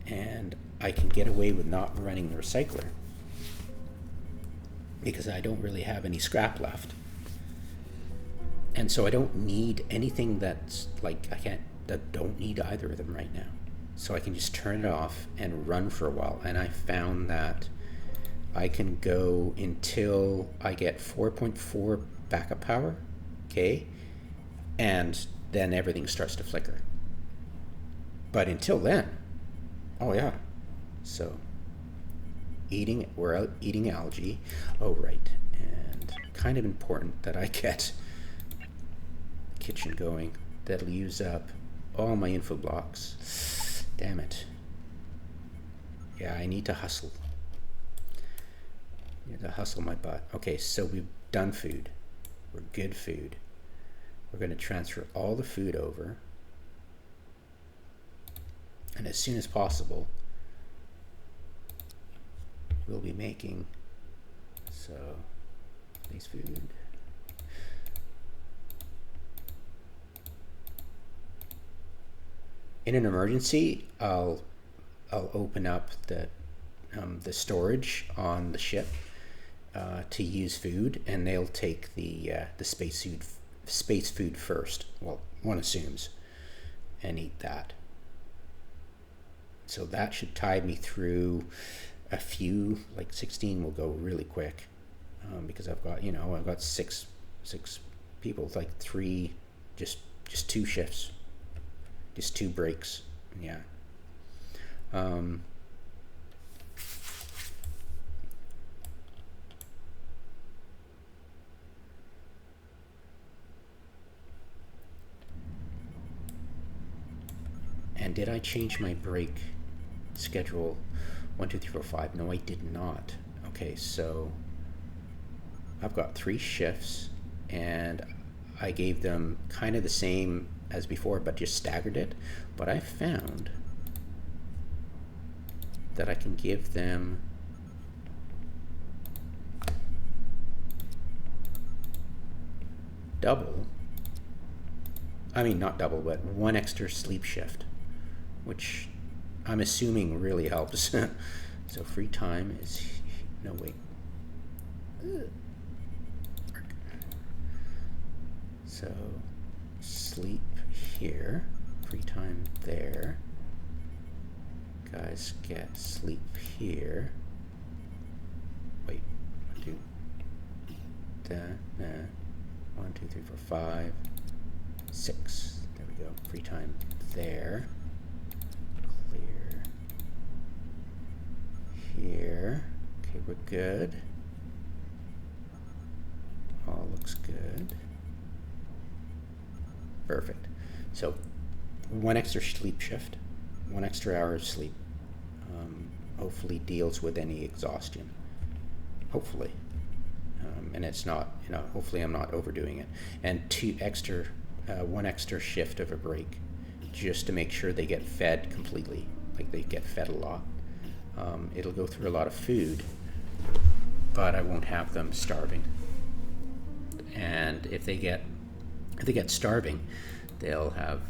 And I can get away with not running the recycler, because I don't really have any scrap left. And so I don't need anything that's like, I don't need either of them right now. So I can just turn it off and run for a while. And I found that I can go until I get 4.4 backup power, okay? And then everything starts to flicker. But until then, oh yeah. So we're out eating algae. Oh, right. And kind of important that I get the kitchen going. That'll use up all my info blocks. Damn it. Yeah, I need to hustle. I need to hustle my butt. Okay, so we've done food. We're good food. We're going to transfer all the food over. And as soon as possible, we'll be making, so these food. in an emergency, I'll open up the storage on the ship to use food, and they'll take the space food first. Well, one assumes, and eat that. So that should tide me through a few, like 16 will go really quick, because I've got six people, like three, just 2 shifts, just 2 breaks. Yeah. And did I change my break schedule? 1, 2, 3, 4, 5. No, I did not. Okay, so I've got 3 shifts, and I gave them kind of the same as before, but just staggered it. But I found that I can give them double. I mean, not double, but 1 extra sleep shift, which I'm assuming really helps. So free time is, no, wait. So sleep here, free time there. Guys get sleep here. Wait, 1, 2, 3, 4, 5, 6. There we go. Free time there. Clear here. Okay, we're good. All looks good. Perfect. So 1 extra sleep shift, 1 extra hour of sleep. Hopefully deals with any exhaustion. Hopefully. And it's not, hopefully I'm not overdoing it. And 1 extra shift of a break, just to make sure they get fed completely, like they get fed a lot. It'll go through a lot of food, but I won't have them starving. And if they get starving, they'll have,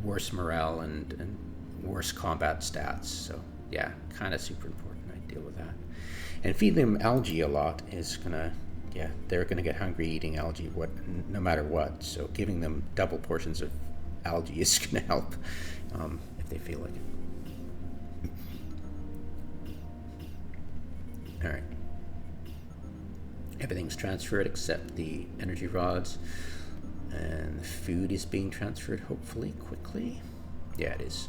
worse morale and worse combat stats. So yeah, kind of super important. I deal with that. And feeding them algae a lot is gonna, they're gonna get hungry eating algae no matter what. So giving them double portions of algae is gonna help if they feel like it. All right. Everything's transferred except the energy rods, and the food is being transferred hopefully quickly. Yeah, it is.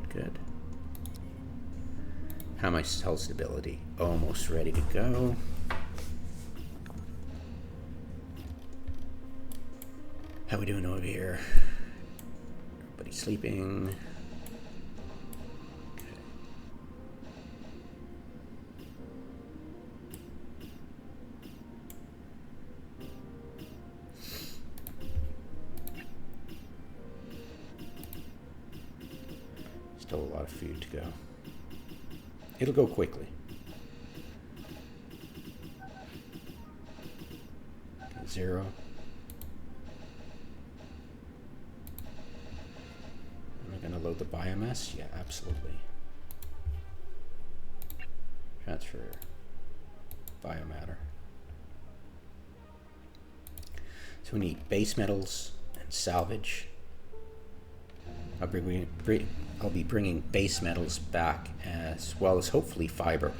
Good. How my cell stability? Almost ready to go. How we doing over here? Everybody sleeping. Still a lot of food to go. It'll go quickly. Okay, 0. Am I going to load the biomass? Yeah, absolutely. Transfer biomatter. So we need base metals and salvage. I'll be bringing base metals back, as well as hopefully fiber.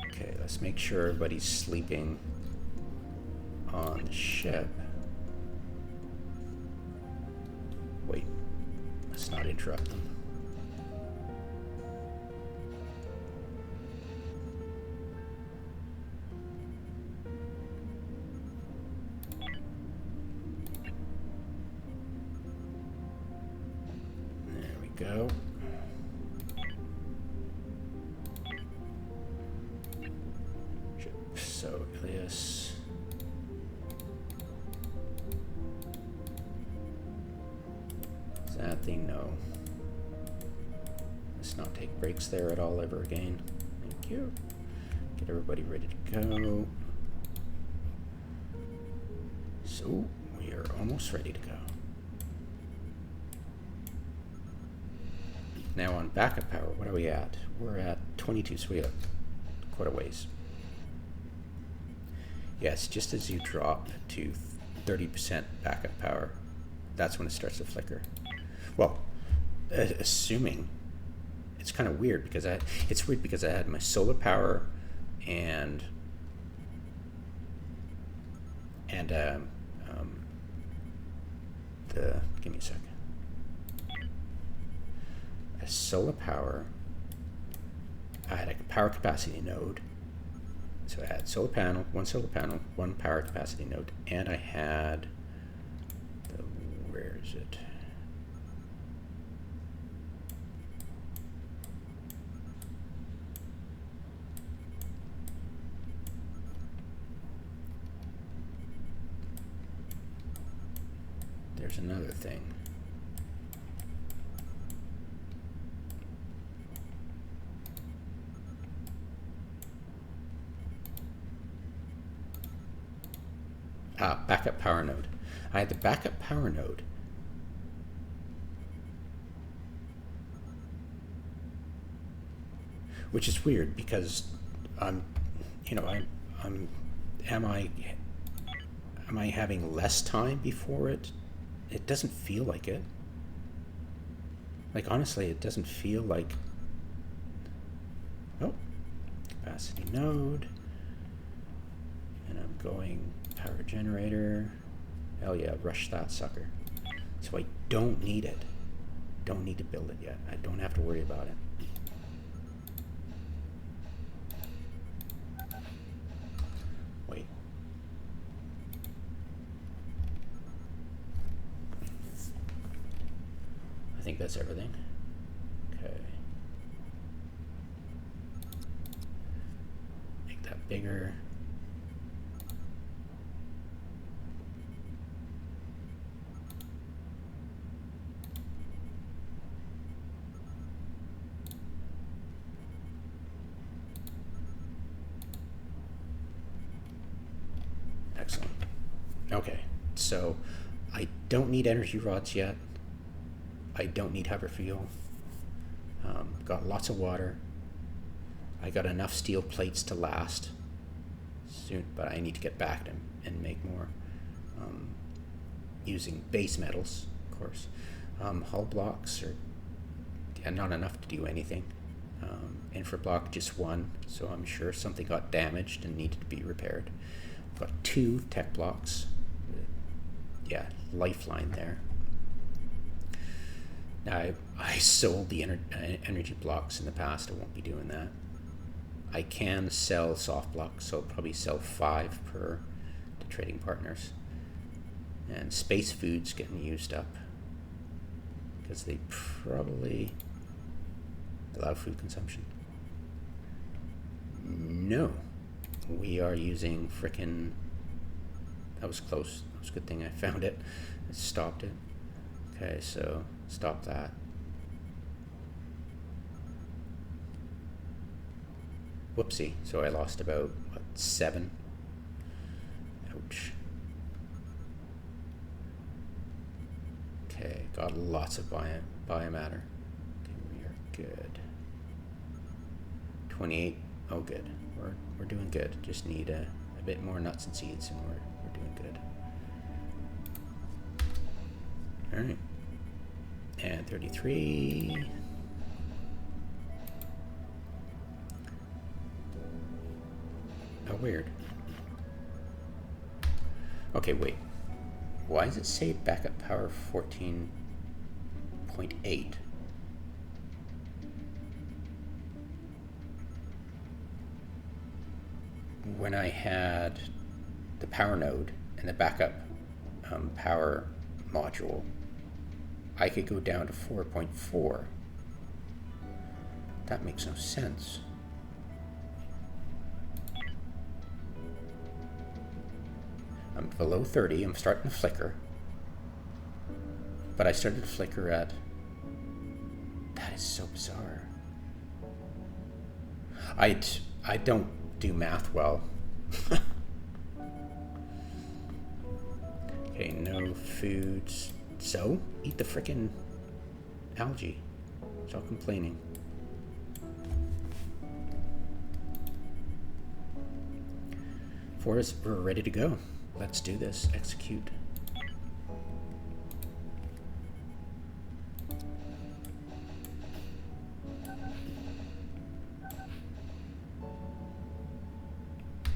Okay, let's make sure everybody's sleeping on the ship. Wait, let's not interrupt them. Go. So Ilias. Is that thing? No. Let's not take breaks there at all ever again. Thank you. Get everybody ready to go. So we are almost ready to go. Now on backup power, what are we at? We're at 22, so we have quite a ways. Yes, just as you drop to 30% backup power, that's when it starts to flicker. Well, assuming, it's kind of weird because it's weird because I had my solar power and give me a second. A solar power, I had a power capacity node. So I had solar panel, one power capacity node, and I had where is it? There's another thing. Backup power node. I had the backup power node. Which is weird because am I having less time before it? It doesn't feel like it. Like honestly, it doesn't feel like. Oh, capacity node. And I'm going power generator. Hell yeah, rush that sucker. So I don't need it. Don't need to build it yet. I don't have to worry about it. Wait. I think that's everything. Okay. Make that bigger. Excellent. Okay, so I don't need energy rods yet. I don't need hover fuel. Got lots of water. I got enough steel plates to last soon, but I need to get back and make more using base metals, of course. Hull blocks are not enough to do anything. Infra block just one, so I'm sure something got damaged and needed to be repaired. Got 2 tech blocks. Yeah, lifeline there. Now, I sold the energy blocks in the past. I won't be doing that. I can sell soft blocks, so I'll probably sell 5 per to trading partners. And space food's getting used up because they probably allow food consumption. No. We are using frickin'. That was close. It was a good thing I found it. I stopped it. Okay, so stop that. Whoopsie. So I lost about, what, 7? Ouch. Okay, got lots of biomatter. Okay, we are good. 28. Oh, good. We're doing good. Just need a bit more nuts and seeds, and we're doing good. All right. And 33. Oh, weird. Okay, wait. Why does it say backup power 14.8? When I had the power node and the backup power module, I could go down to 4.4. That makes no sense. I'm below 30. I'm starting to flicker. But I started to flicker at... That is so bizarre. I don't do math well. Okay, no foods. So, eat the frickin' algae. Stop complaining. Forest, we're ready to go. Let's do this. Execute.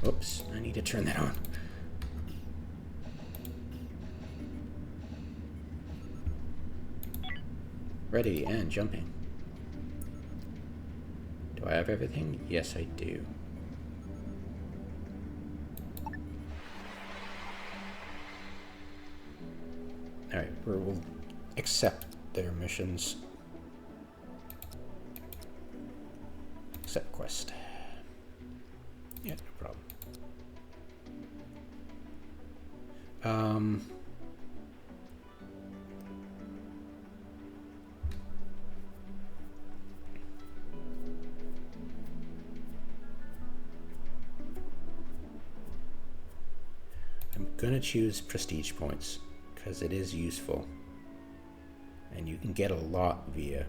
Oops, I need to turn that on. Ready and jumping. Do I have everything? Yes, I do. Alright, we'll accept their missions. Accept quest. Yeah, no problem. I'm gonna choose prestige points because it is useful, and you can get a lot via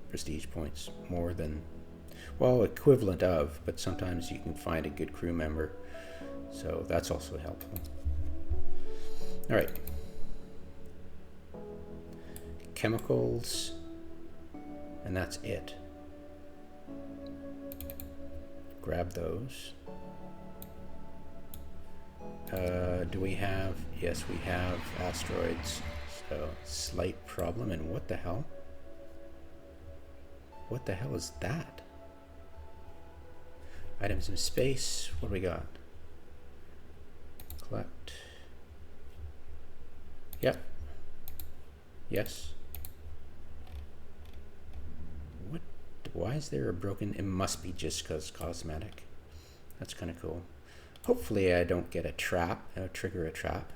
prestige points, more than, well, equivalent of, but sometimes you can find a good crew member, so that's also helpful. All right, chemicals, and that's it. Grab those. Do we have, yes, we have asteroids, so slight problem. And what the hell? What the hell is that? Items in space, what do we got? Collect. Yep. Yes. What? Why is there a broken? It must be just because cosmetic. That's kind of cool. Hopefully I don't get a trap, trigger a trap.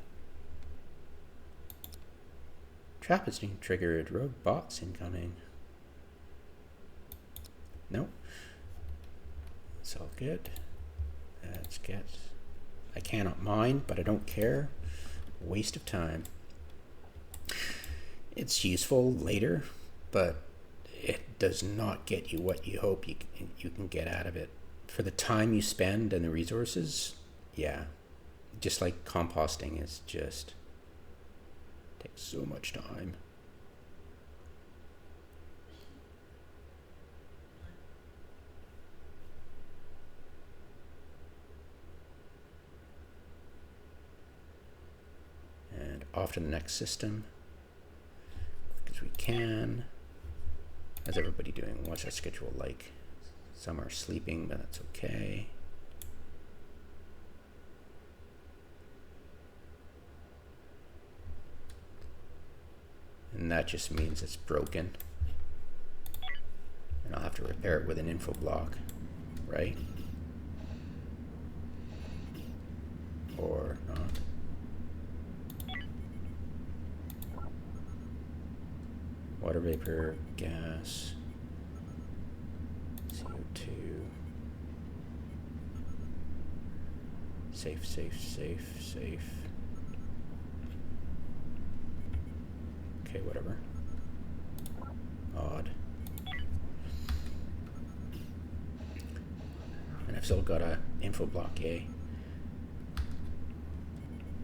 Trap is being triggered. Robots incoming. Nope. It's all good. Let's get... I cannot mine, but I don't care. Waste of time. It's useful later, but it does not get you what you hope you can get out of it. For the time you spend and the resources, yeah. Just like composting is just... takes so much time. And off to the next system. Quick as we can. How's everybody doing? What's our schedule like? Some are sleeping, but that's okay. And that just means it's broken. And I'll have to repair it with an info block, right? Or not. Water vapor, gas, CO2. Safe, safe, safe, safe. Okay, whatever. Odd. And I've still got a info block, yay.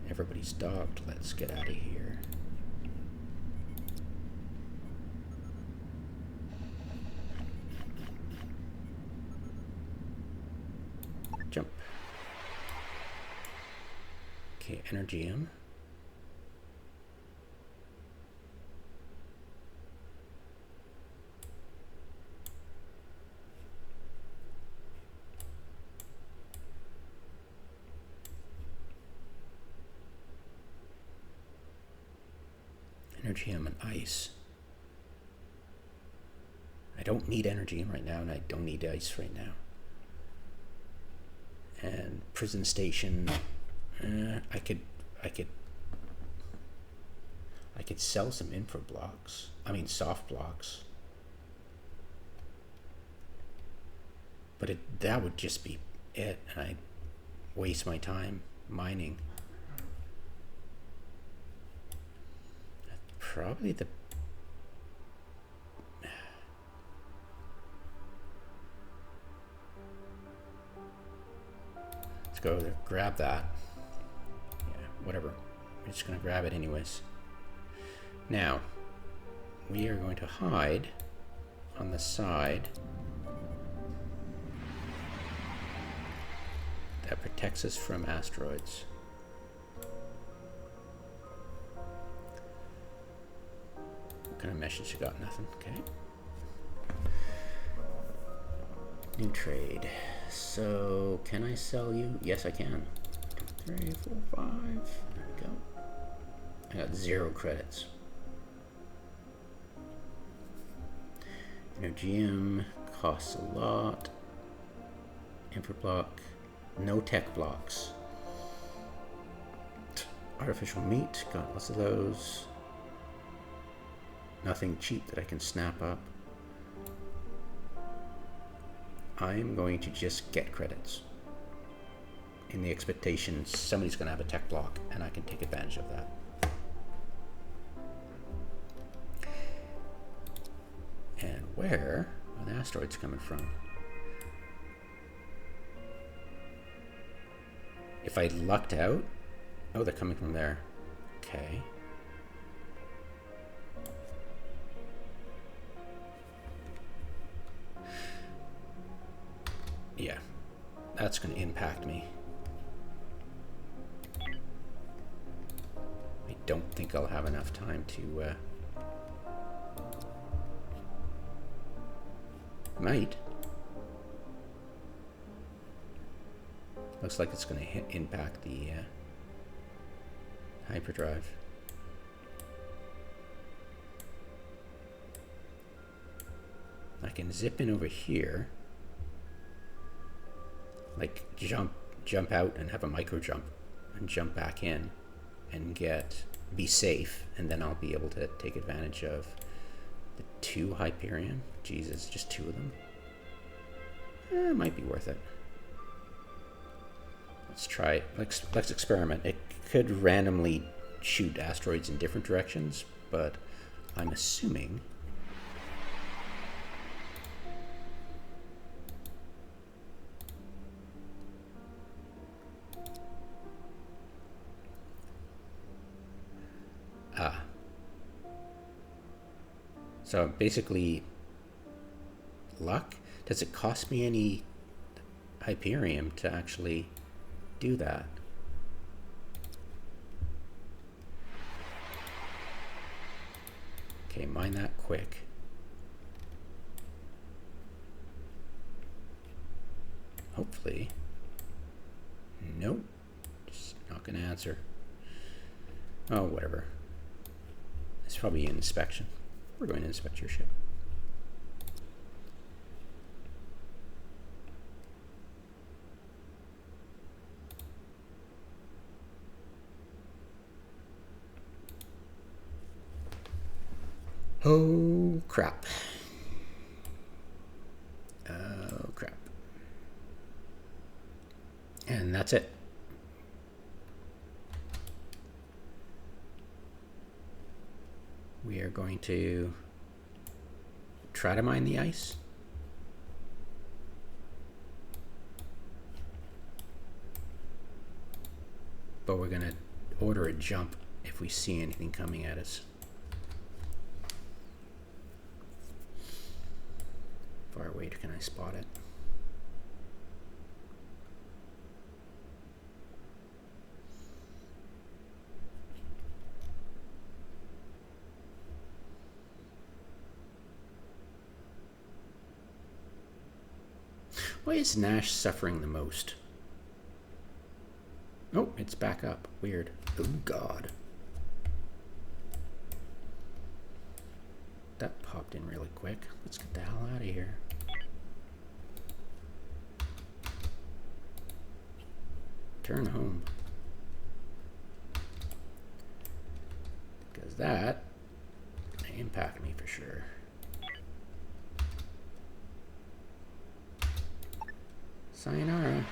Everybody's docked. Let's get out of here. Jump. Okay, Energium. Energium and ice. I don't need Energium right now, and I don't need ice right now. And prison station, I could sell some info blocks. I mean soft blocks. But that would just be it, and I'd waste my time mining. Probably the... Let's go there, grab that. Yeah, whatever. We're just going to grab it anyways. Now, we are going to hide on the side that protects us from asteroids. What kind of message you got? Nothing. Okay. New trade. So, can I sell you? Yes, I can. 2, 3, 4, 5. There we go. I got 0 credits. GM costs a lot. Infra block. No tech blocks. Artificial meat. Got lots of those. Nothing cheap that I can snap up. I'm going to just get credits in the expectation somebody's going to have a tech block and I can take advantage of that. And where are the asteroids coming from? If I lucked out, oh, they're coming from there. Okay. Yeah, that's going to impact me. I don't think I'll have enough time to... Might. Looks like it's going to impact the hyperdrive. I can zip in over here. Like jump out and have a micro jump and jump back in and be safe, and then I'll be able to take advantage of the 2 Hyperion. Jesus, just 2 of them. It might be worth it. Let's try it. Let's experiment. It could randomly shoot asteroids in different directions, but I'm assuming so basically, luck? Does it cost me any Hyperium to actually do that? Okay, mine that quick. Hopefully. Nope. Just not going to answer. Oh, whatever. It's probably an inspection. We're going to inspect your ship. Oh, crap. Oh, crap. And that's it. We are going to try to mine the ice. But we're going to order a jump if we see anything coming at us. Far away can I spot it? Why is Nash suffering the most? Oh, it's back up. Weird. Oh, God. That popped in really quick. Let's get the hell out of here. Turn home. Because that may impact me for sure. Sayonara.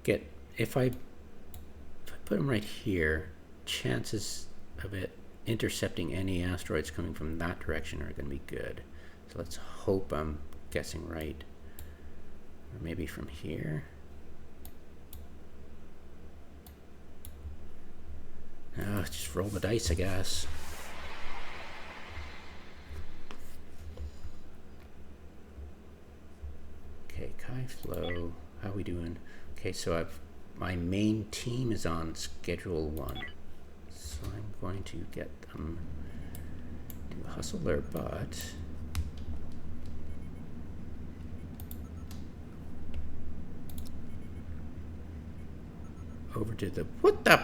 Okay. If I put them right here, chances of it intercepting any asteroids coming from that direction are going to be good. So let's hope I'm guessing right. Or maybe from here. Oh, just roll the dice, I guess. Okay, Chi Flow. How are we doing? Okay, so my main team is on schedule 1. So I'm going to get them to hustle their butt. Over to the... What the...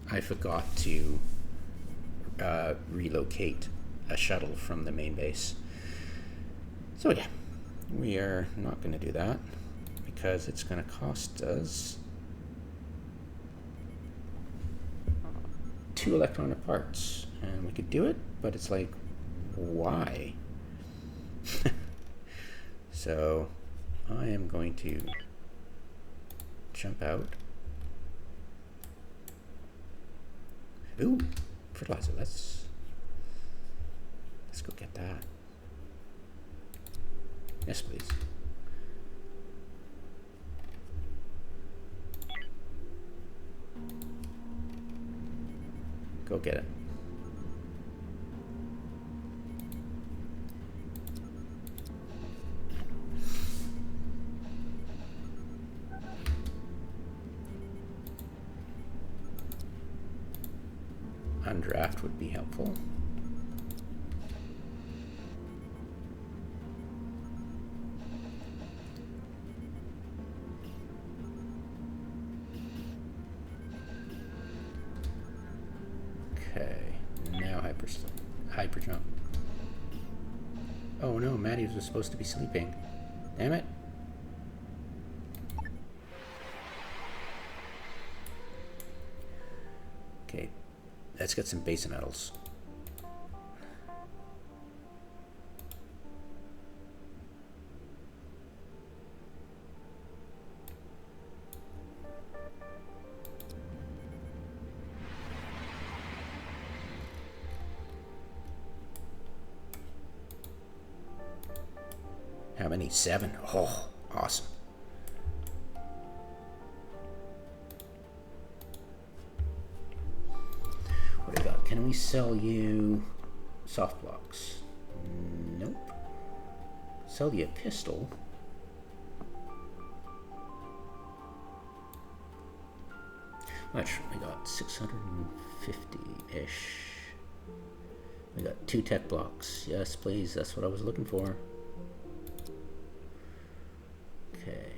I forgot to relocate a shuttle from the main base. So yeah, we are not going to do that because it's going to cost us 2 electronic parts. And we could do it, but it's like, why? So I am going to jump out. Ooh, fertilizer. Let's go get that. Yes, please. Go get it. Undraft would be helpful. Okay, now hyper jump. Oh no, Maddie was supposed to be sleeping. Damn it. Okay, let's get some base metals. How many? 7? Oh, awesome. What do we got? Can we sell you soft blocks? Nope. Sell you a pistol. Much? We got 650-ish. We got 2 tech blocks. Yes, please. That's what I was looking for. Okay.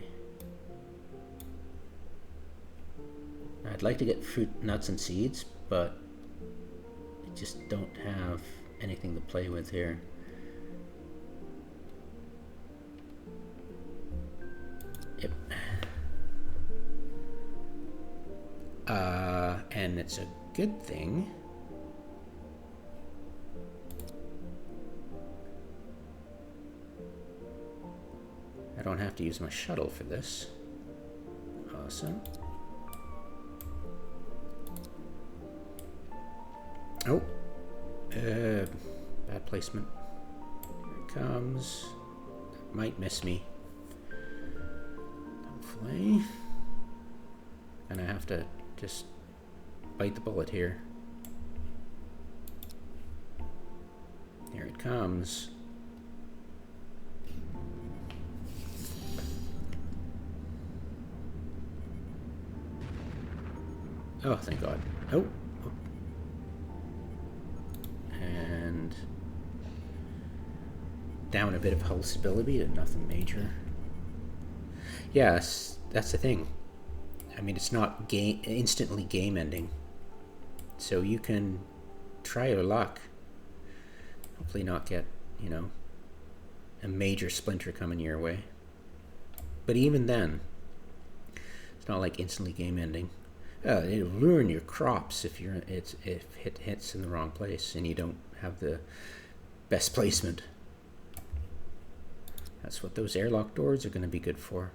I'd like to get fruit, nuts, and seeds, but I just don't have anything to play with here. Yep. And it's a good thing. I don't have to use my shuttle for this. Awesome. Oh, bad placement. Here it comes. That might miss me. Hopefully. And I have to just bite the bullet here. Here it comes. Oh, thank God. Oh. And down a bit of hull stability, but nothing major. Yes, that's the thing. I mean, it's not instantly game ending. So you can try your luck Hopefully not get, you know, a major splinter coming your way. But even then, it's not like instantly game ending. It'll ruin your crops if it hits in the wrong place and you don't have the best placement. That's what those airlock doors are going to be good for.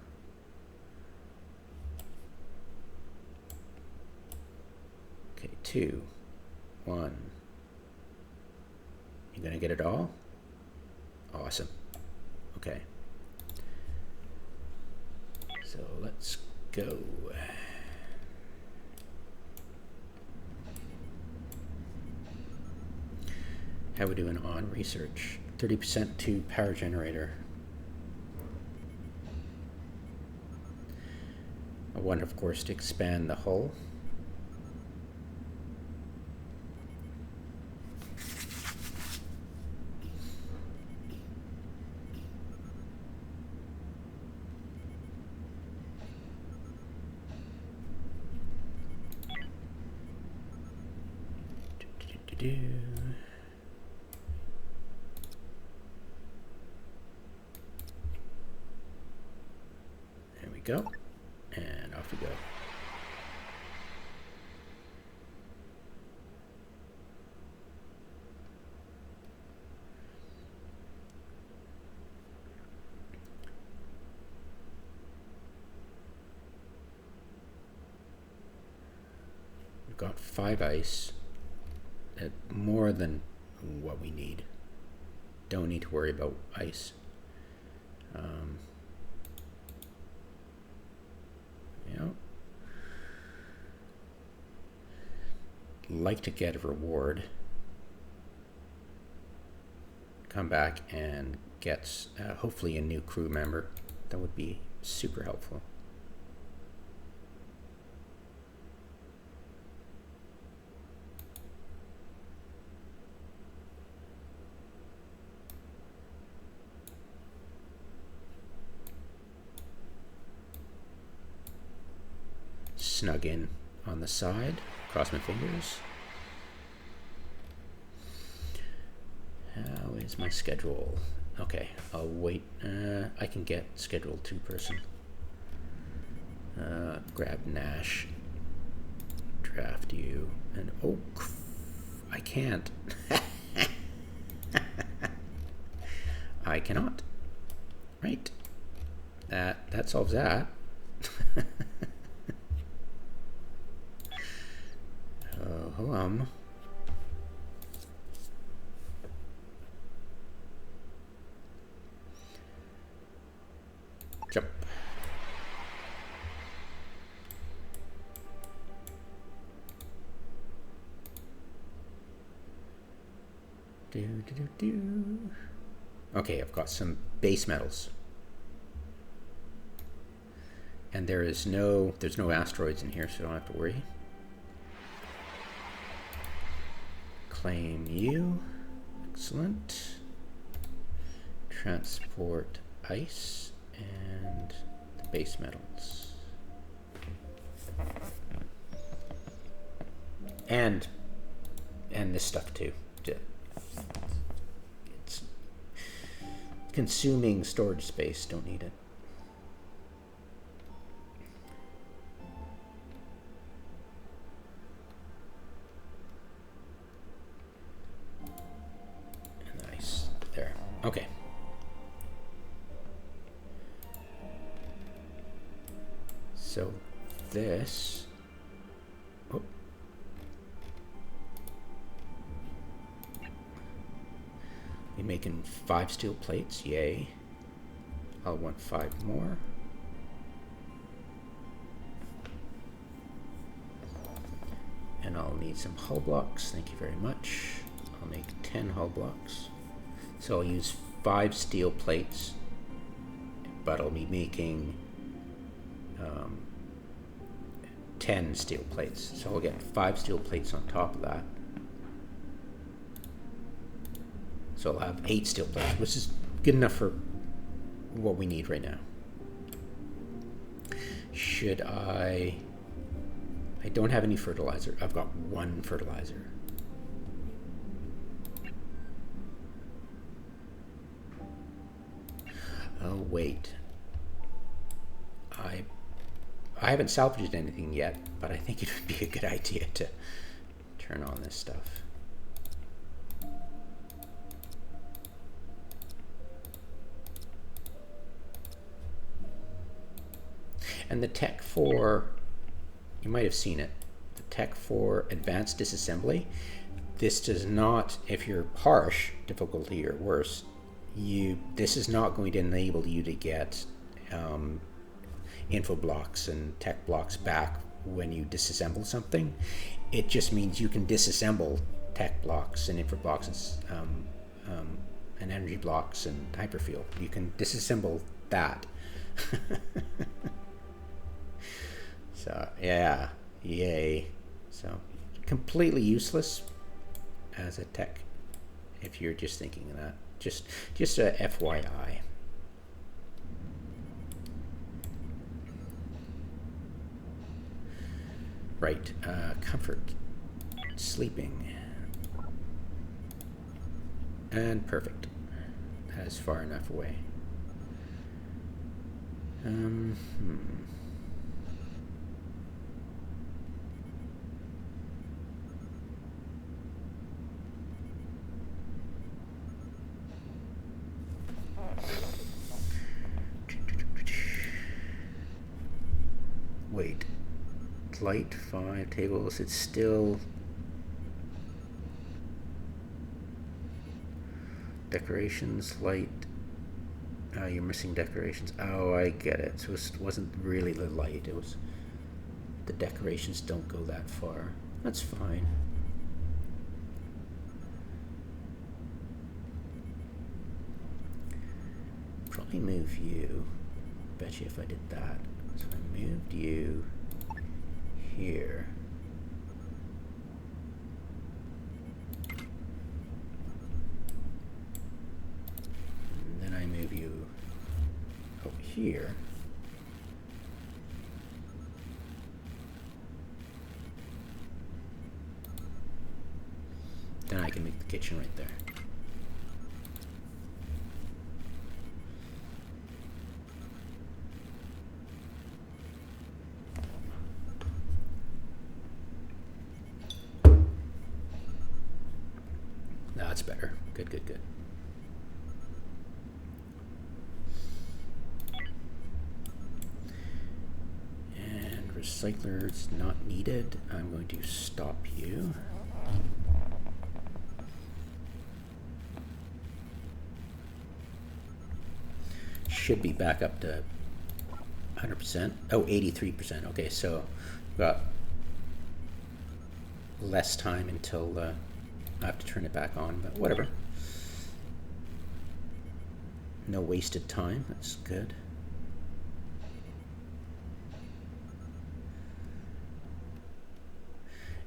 Okay, 2, 1. You going to get it all? Awesome. Okay. So let's go. How we doing on research? 30% to power generator. I want, of course, to expand the hull. There we go. And off we go. We've got 5 ice. More than what we need. Don't need to worry about ice. Like to get a reward. Come back and get hopefully a new crew member. That would be super helpful. Snug in on the side. Cross my fingers. How is my schedule? Okay, I'll wait. I can get scheduled 2-person. Grab Nash. Draft you. And oh, I can't. I cannot. Right. That solves that. Jump. Okay, I've got some base metals. And there's no asteroids in here, so I don't have to worry. Claim you. Excellent. Transport ice and the base metals. And this stuff too. It's consuming storage space, don't need it. Nice. There. Okay. So this, oh. We're making 5 steel plates, yay. I'll want 5 more. And I'll need some hull blocks, thank you very much. I'll make 10 hull blocks. So I'll use 5 steel plates, but I'll be making 10 steel plates. So I'll get 5 steel plates on top of that. So I'll have 8 steel plates, which is good enough for what we need right now. Should I don't have any fertilizer. I've got 1 fertilizer. Oh wait, I haven't salvaged anything yet, but I think it would be a good idea to turn on this stuff. And the tech for, you might have seen it, the tech for advanced disassembly, this does not, if you're harsh difficulty or worse, this is not going to enable you to get info blocks and tech blocks back when you disassemble something. It just means you can disassemble tech blocks and info blocks and energy blocks and hyperfield. You can disassemble that. So yeah, yay. So completely useless as a tech if you're just thinking of that. Just a FYI. Right, comfort, sleeping, and perfect. That is far enough away. Wait, light 5 tables, it's still decorations, light. Oh, you're missing decorations. Oh, I get it. So it wasn't really the light, it was the decorations don't go that far. That's fine. Probably move you. Bet you if I did that. So I moved you here. And then I move you over here. Then I can make the kitchen right there. That's better. Good, good, good. And recyclers not needed. I'm going to stop you. Should be back up to 100%. Oh, 83%. Okay, so we've got less time until I have to turn it back on, but whatever. No wasted time, that's good.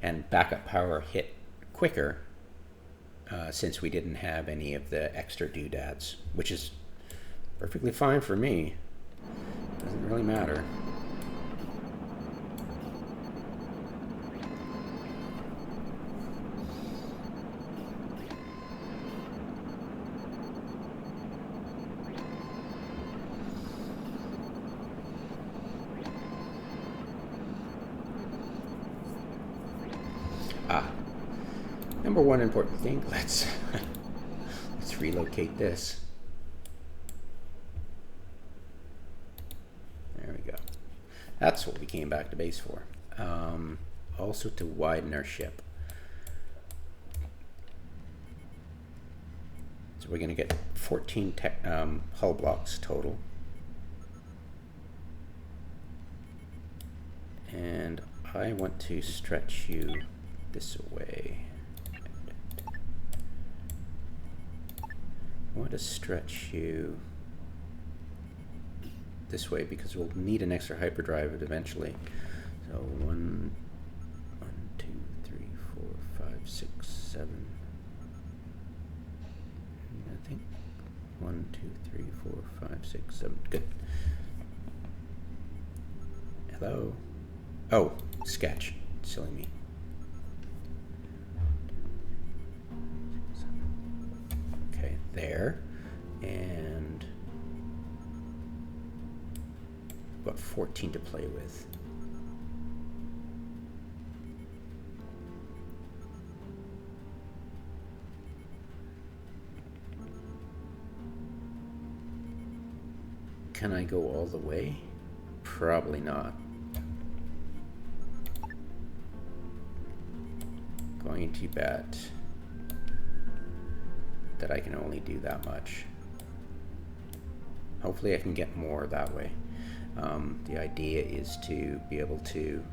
And backup power hit quicker since we didn't have any of the extra doodads, which is perfectly fine for me. Doesn't really matter. Number one important thing, let's relocate this. There we go. That's what we came back to base for. Also to widen our ship. So we're going to get 14 hull blocks total. And I want to stretch you this way. I want to stretch you this way because we'll need an extra hyperdrive eventually. So 1, 2, 3, 4, 5, 6, 7. I think 1, 2, 3, 4, 5, 6, 7. Good. Hello. Oh, sketch. Silly me. Okay, there. And got 14 to play with. Can I go all the way? Probably not. Going to bet that I can only do that much. Hopefully I can get more that way. The idea is to be able to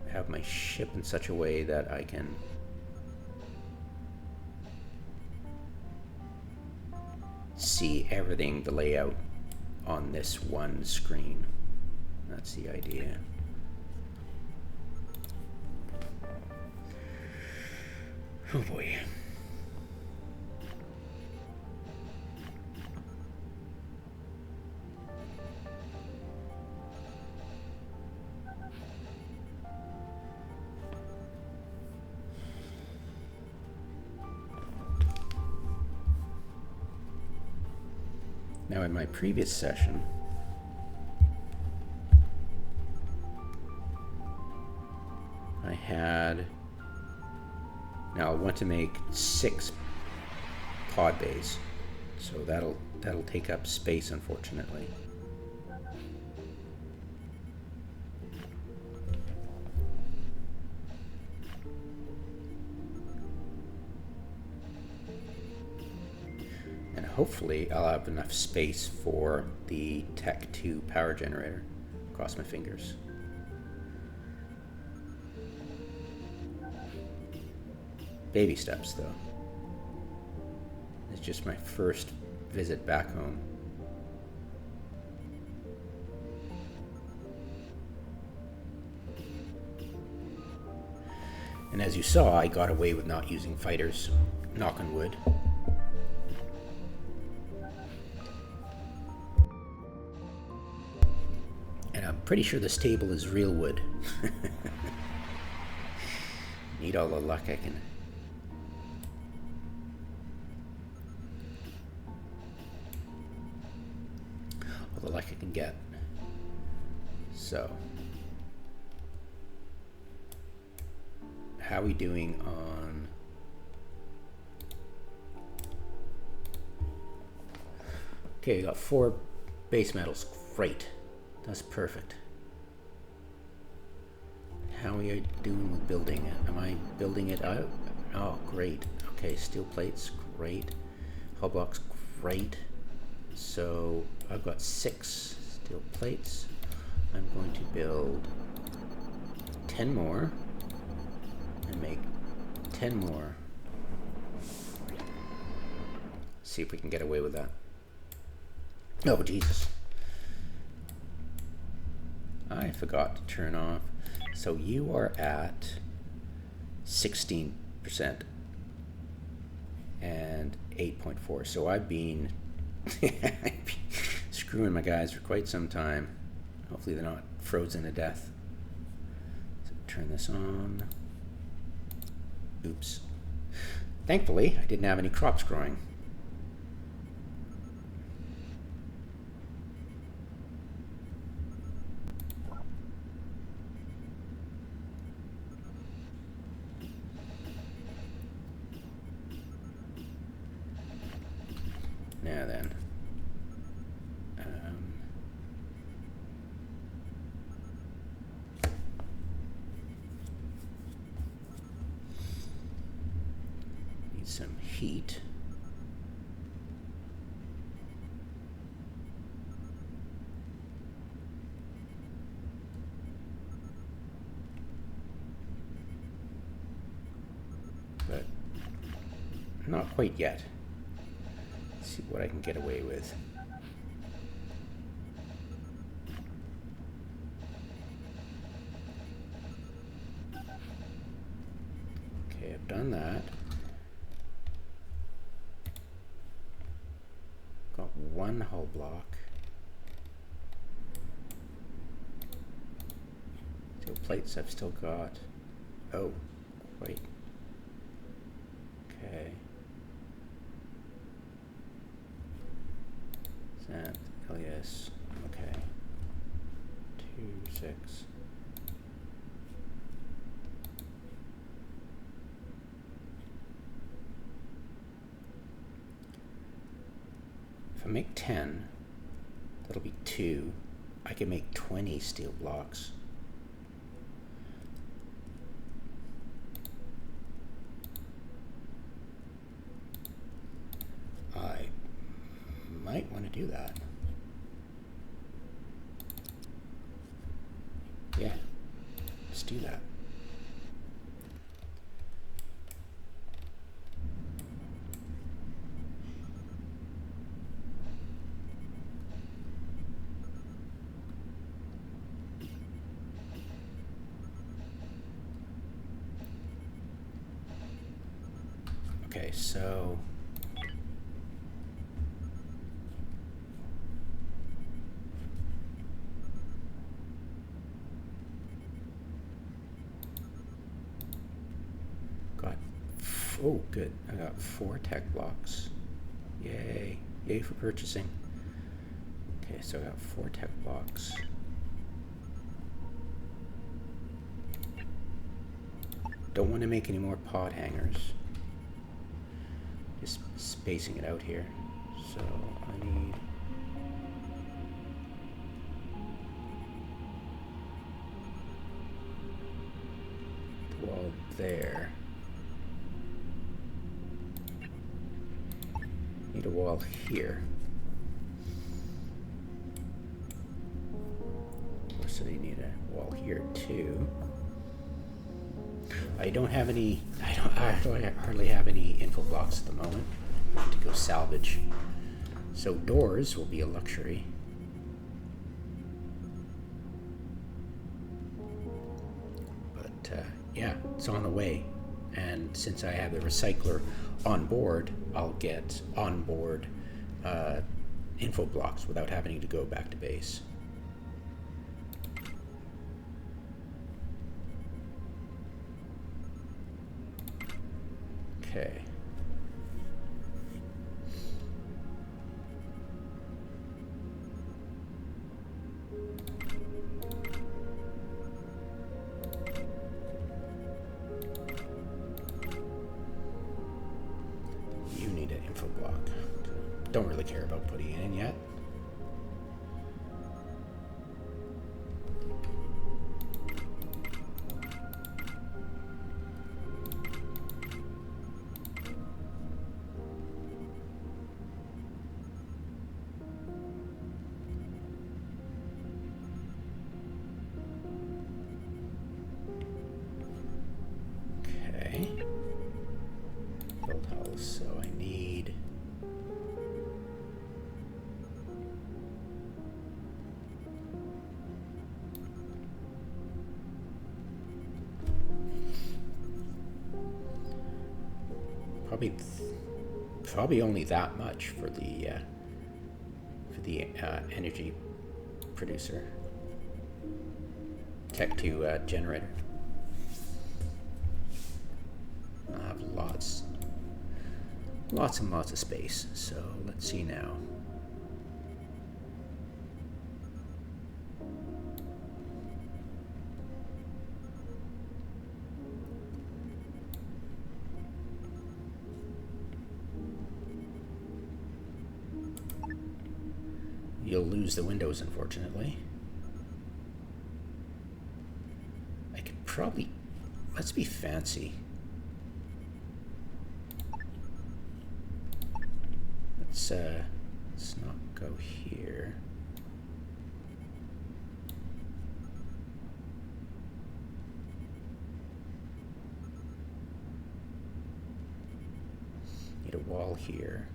have my ship in such a way that I can see everything, the layout on this one screen. That's the idea. Oh boy. Now in my previous session, I had, now I want to make 6 pod bays, so that'll take up space, unfortunately. And hopefully I'll have enough space for the Tech 2 power generator. Cross my fingers. Baby steps, though. It's just my first visit back home. And as you saw, I got away with not using fighters, knock on wood. And I'm pretty sure this table is real wood. Need all the luck I can. All the luck I can get. So, how are we doing on? Okay, we got 4 base metals. Great. That's perfect. How are you doing with building it? Am I building it out? Oh, great. Okay, steel plates, great. Hull blocks, great. So I've got 6 steel plates. I'm going to build 10 more and make 10 more. See if we can get away with that. Oh, Jesus. I forgot to turn off. So you are at 16% and 8.4. So I've been screwing my guys for quite some time. Hopefully they're not frozen to death. So turn this on. Oops. Thankfully, I didn't have any crops growing. Now then, need some heat. But not quite yet. See what I can get away with. Okay, I've done that. Got 1 hull block. Steel plates I've still got. Oh, wait. Okay. That, Elias. 2, 6. If I make 10, that'll be 2. I can make 20 steel blocks. I might want to do that. Yeah, let's do that. Okay, so got, oh good, I got 4 tech blocks. Yay, yay for purchasing. Okay, so I got 4 tech blocks. Don't want to make any more pod hangers. Just spacing it out here. So I need the wall there. Need a wall here. So you need a wall here too. I don't have any, I hardly have any info blocks at the moment to go salvage. So doors will be a luxury. But yeah, it's on the way. And since I have the recycler on board, I'll get on board info blocks without having to go back to base. Okay. You need an info block. Don't really care about putting it in yet. So I need probably only that much for the energy producer Tech 2 generator. I have lots and lots of space. So let's see now. You'll lose the windows, unfortunately. I could probably, let's be fancy. Let's not go here. Need a wall here.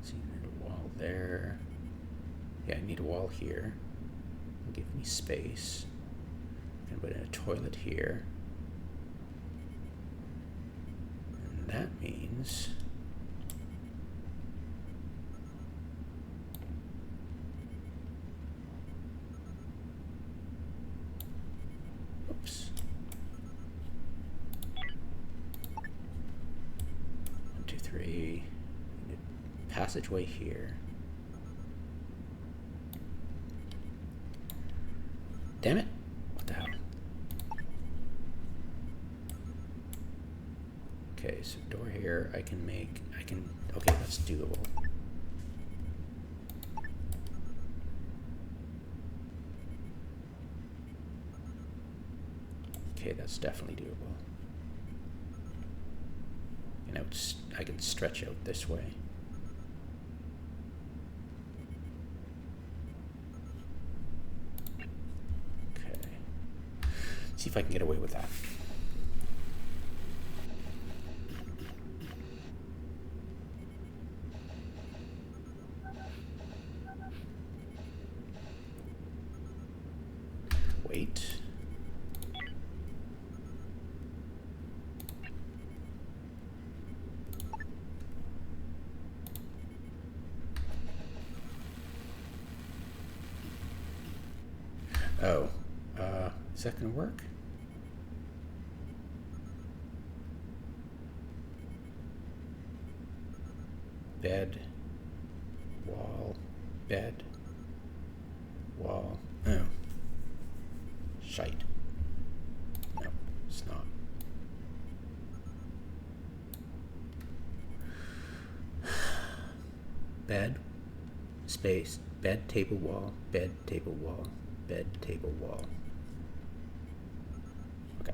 So you need a wall there. Yeah, I need a wall here. Give me space. I'm going to put in a toilet here. And that means oops. 1, 2, 3. passageway here. Damn it. What the hell? Okay, so door here, I can, okay, that's doable. Okay, that's definitely doable. And I can stretch out this way. Okay. See if I can get away with that. Wait. Oh, is that gonna work? Bed, wall, bed, wall. Oh, shite. No, it's not. Bed, space, bed, table, wall, bed, table, wall, bed, table, wall. Okay.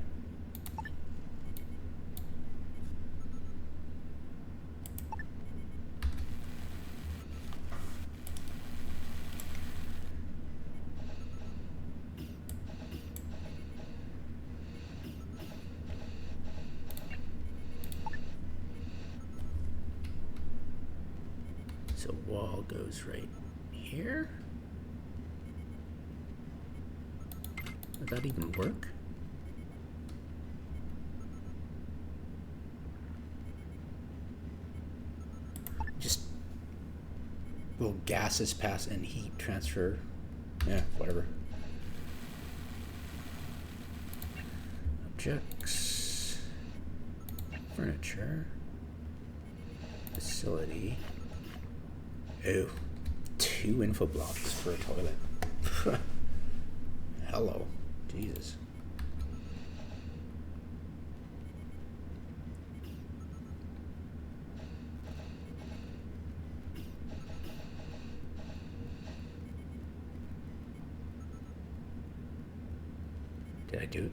So wall goes right here. Would that even work? Just will gases pass and heat transfer? Yeah, whatever. Objects, furniture, facility. Oh, 2 info blocks for a toilet. Hello, Jesus. Did I do it?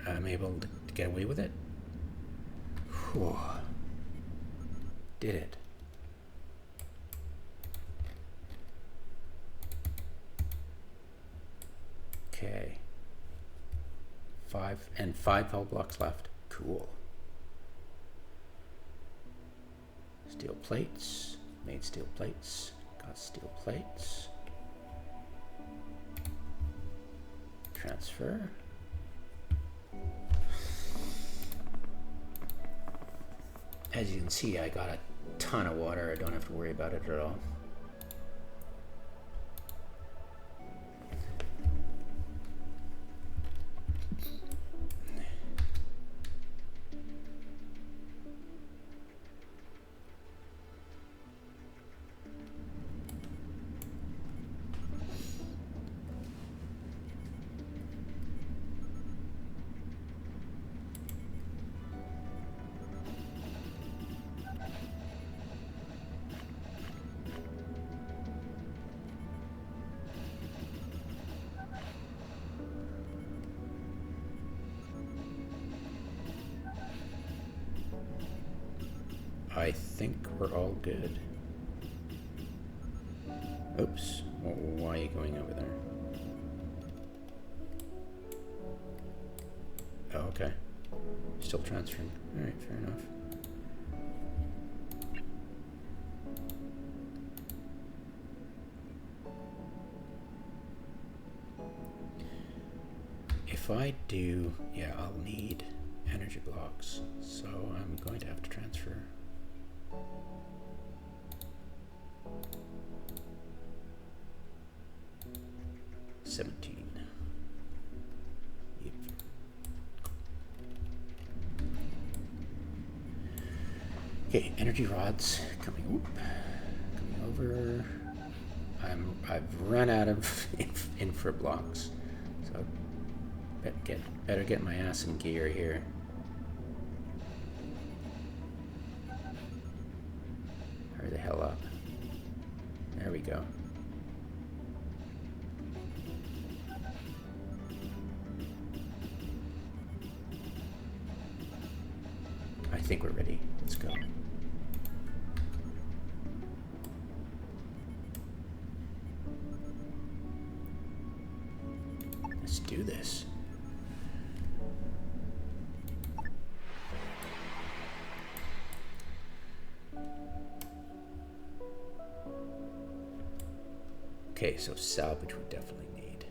I'm able to get away with it? Whew. Did it. Okay. 5 hull blocks left. Cool. Steel plates. Made steel plates. Got steel plates. Transfer. As you can see, I got a ton of water. I don't have to worry about it at all. I think we're all good. Oops, why are you going over there? Oh, okay. Still transferring. Alright, fair enough. If I do, yeah, I'll need energy blocks, so I'm going to have to transfer. Yep. Okay, energy rods coming over. I've run out of infra blocks, so better get my ass in gear here. Hurry the hell up. There we go. I think we're ready. Let's go. Let's do this. Okay, so salvage we definitely need.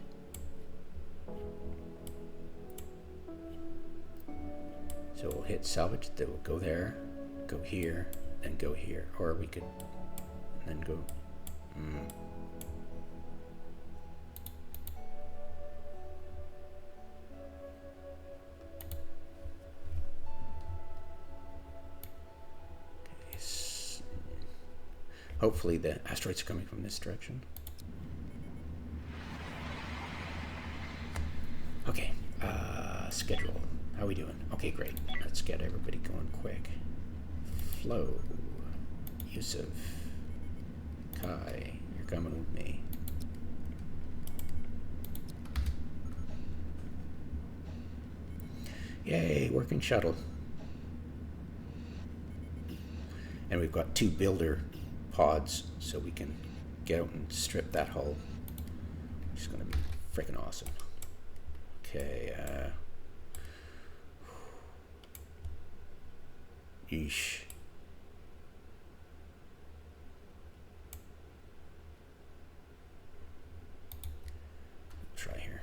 So we'll hit salvage, then we'll go there, go here, then go here. Or we could then go... Okay, hopefully the asteroids are coming from this direction. Okay, schedule. How are we doing? Okay, great. Let's get everybody going quick. Flow. Yusuf. Kai, you're coming with me. Yay, working shuttle. And we've got 2 builder pods, so we can get out and strip that hull. It's gonna be freaking awesome. Okay, yeesh. Try here.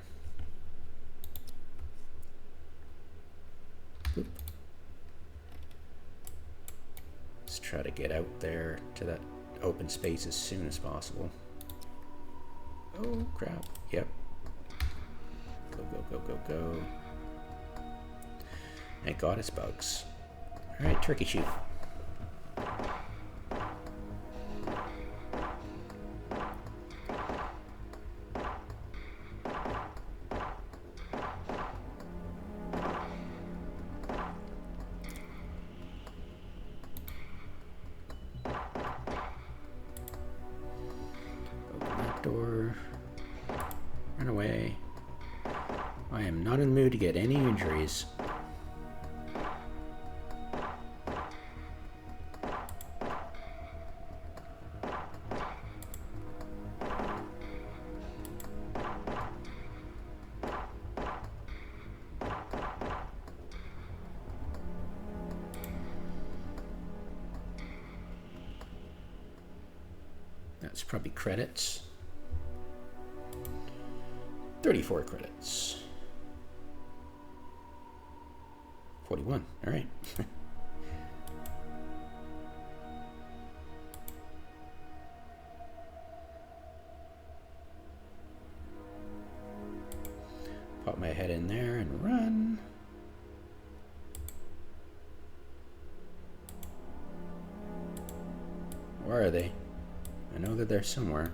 Boop. Let's try to get out there to that open space as soon as possible. Oh, crap. Yep. Go, go, go, go, go. Thank God it's bugs. Alright, turkey shoot. Open that door. Run away. I am not in the mood to get any injuries. That's probably credits. 34 credits. 41, all right. Pop my head in there and run. Where are they? I know that they're somewhere.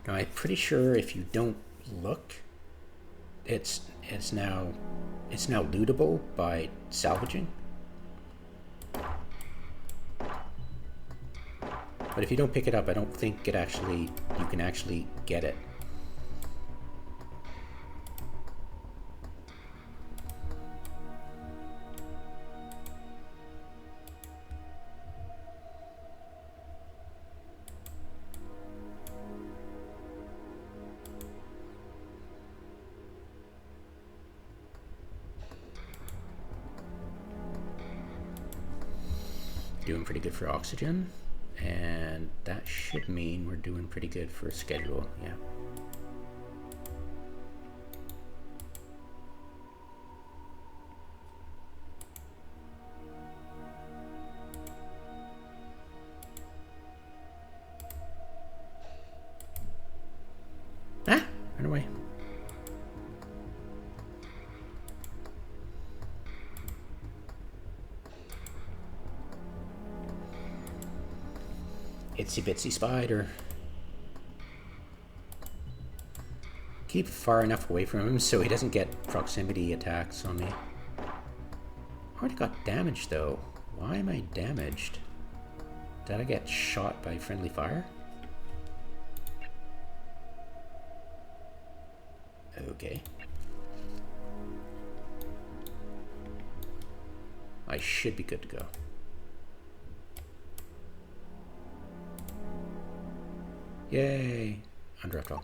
Now, I'm pretty sure if you don't look, it's now lootable by salvaging. But if you don't pick it up, I don't think you can actually get it. Doing pretty good for oxygen, and that should mean we're doing pretty good for schedule. Yeah. Run away. Itsy bitsy spider. Keep far enough away from him so he doesn't get proximity attacks on me. I already got damaged though. Why am I damaged? Did I get shot by friendly fire? Okay. I should be good to go. Yay! Undraft all.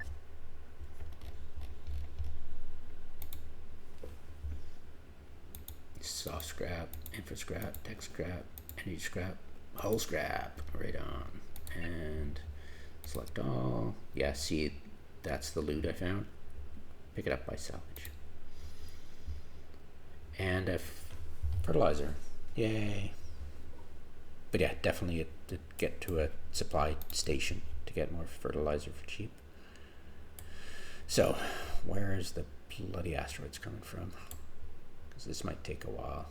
Soft scrap, infra scrap, tech scrap, energy scrap, hull scrap. Right on. And select all. Yeah, see, that's the loot I found. Pick it up by salvage. And a fertilizer. Yay. But yeah, definitely to get to a supply station to get more fertilizer for cheap. So, where is the bloody asteroids coming from? Because this might take a while.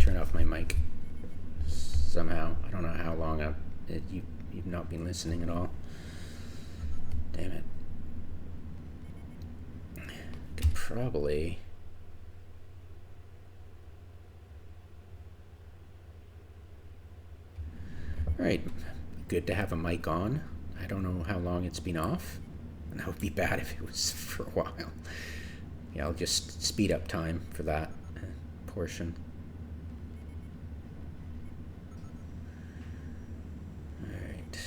turn off my mic somehow. I don't know how long you've not been listening at all. Damn it. Could probably... Alright, good to have a mic on. I don't know how long it's been off. And that would be bad if it was for a while. Yeah, I'll just speed up time for that portion. Alright.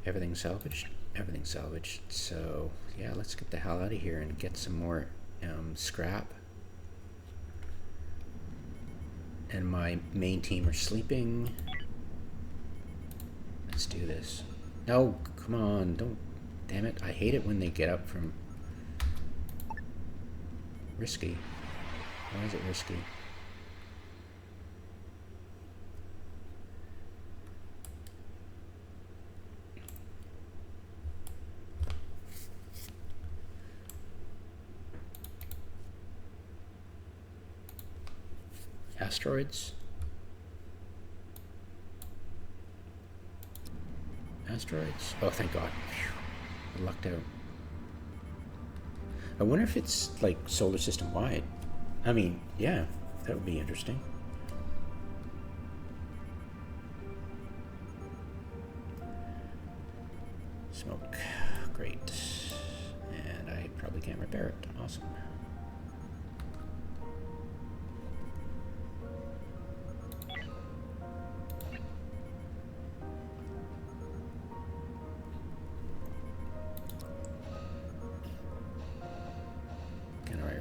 Everything's salvaged. Everything's salvaged. So yeah, let's get the hell out of here and get some more scrap. And my main team are sleeping. Let's do this. No, come on, don't. Damn it, I hate it when they get up from... Risky. Why is it risky? Asteroids? Asteroids? Oh, thank God. Phew. I lucked out. I wonder if it's like solar system wide. I mean, yeah, that would be interesting. Smoke. Great. And I probably can't repair it. Awesome.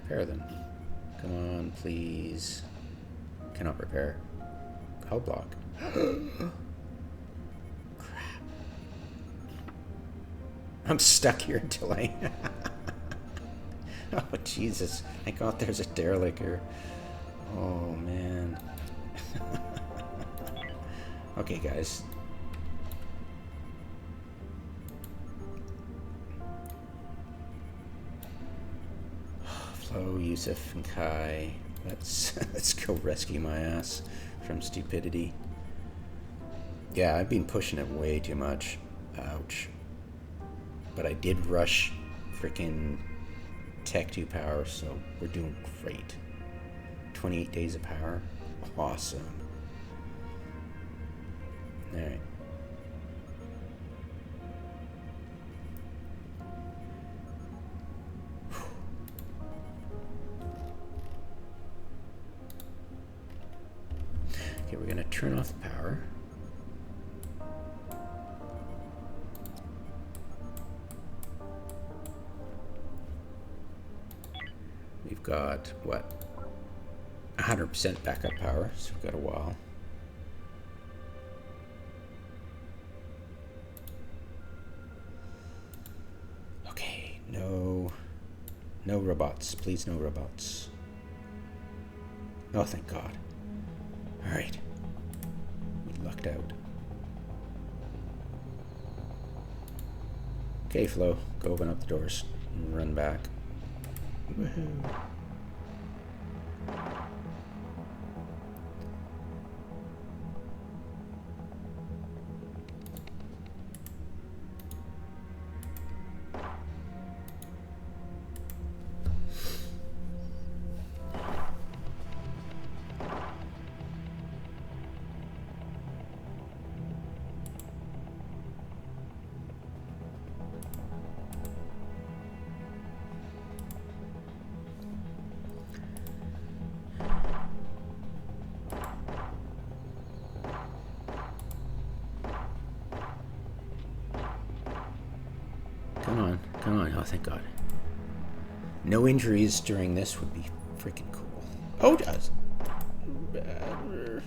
Repair them. Come on, please. Cannot repair. Hull block. Crap. I'm stuck here until I... Oh, Jesus. Thank God there's a derelict here. Oh, man. Okay, guys. Flo, Yusuf, and Kai. Let's go rescue my ass from stupidity. Yeah, I've been pushing it way too much. Ouch. But I did rush freaking Tech 2 power, so we're doing great. 28 days of power. Awesome. Alright. Okay, we're going to turn off the power. We've got, what, 100% backup power, so we've got a while. Okay, no robots. Please, no robots. Oh, thank God. All right. We lucked out. Okay, Flo, go open up the doors and run back. Woohoo. Come on, oh thank God. No injuries during this would be freaking cool. Oh, just better.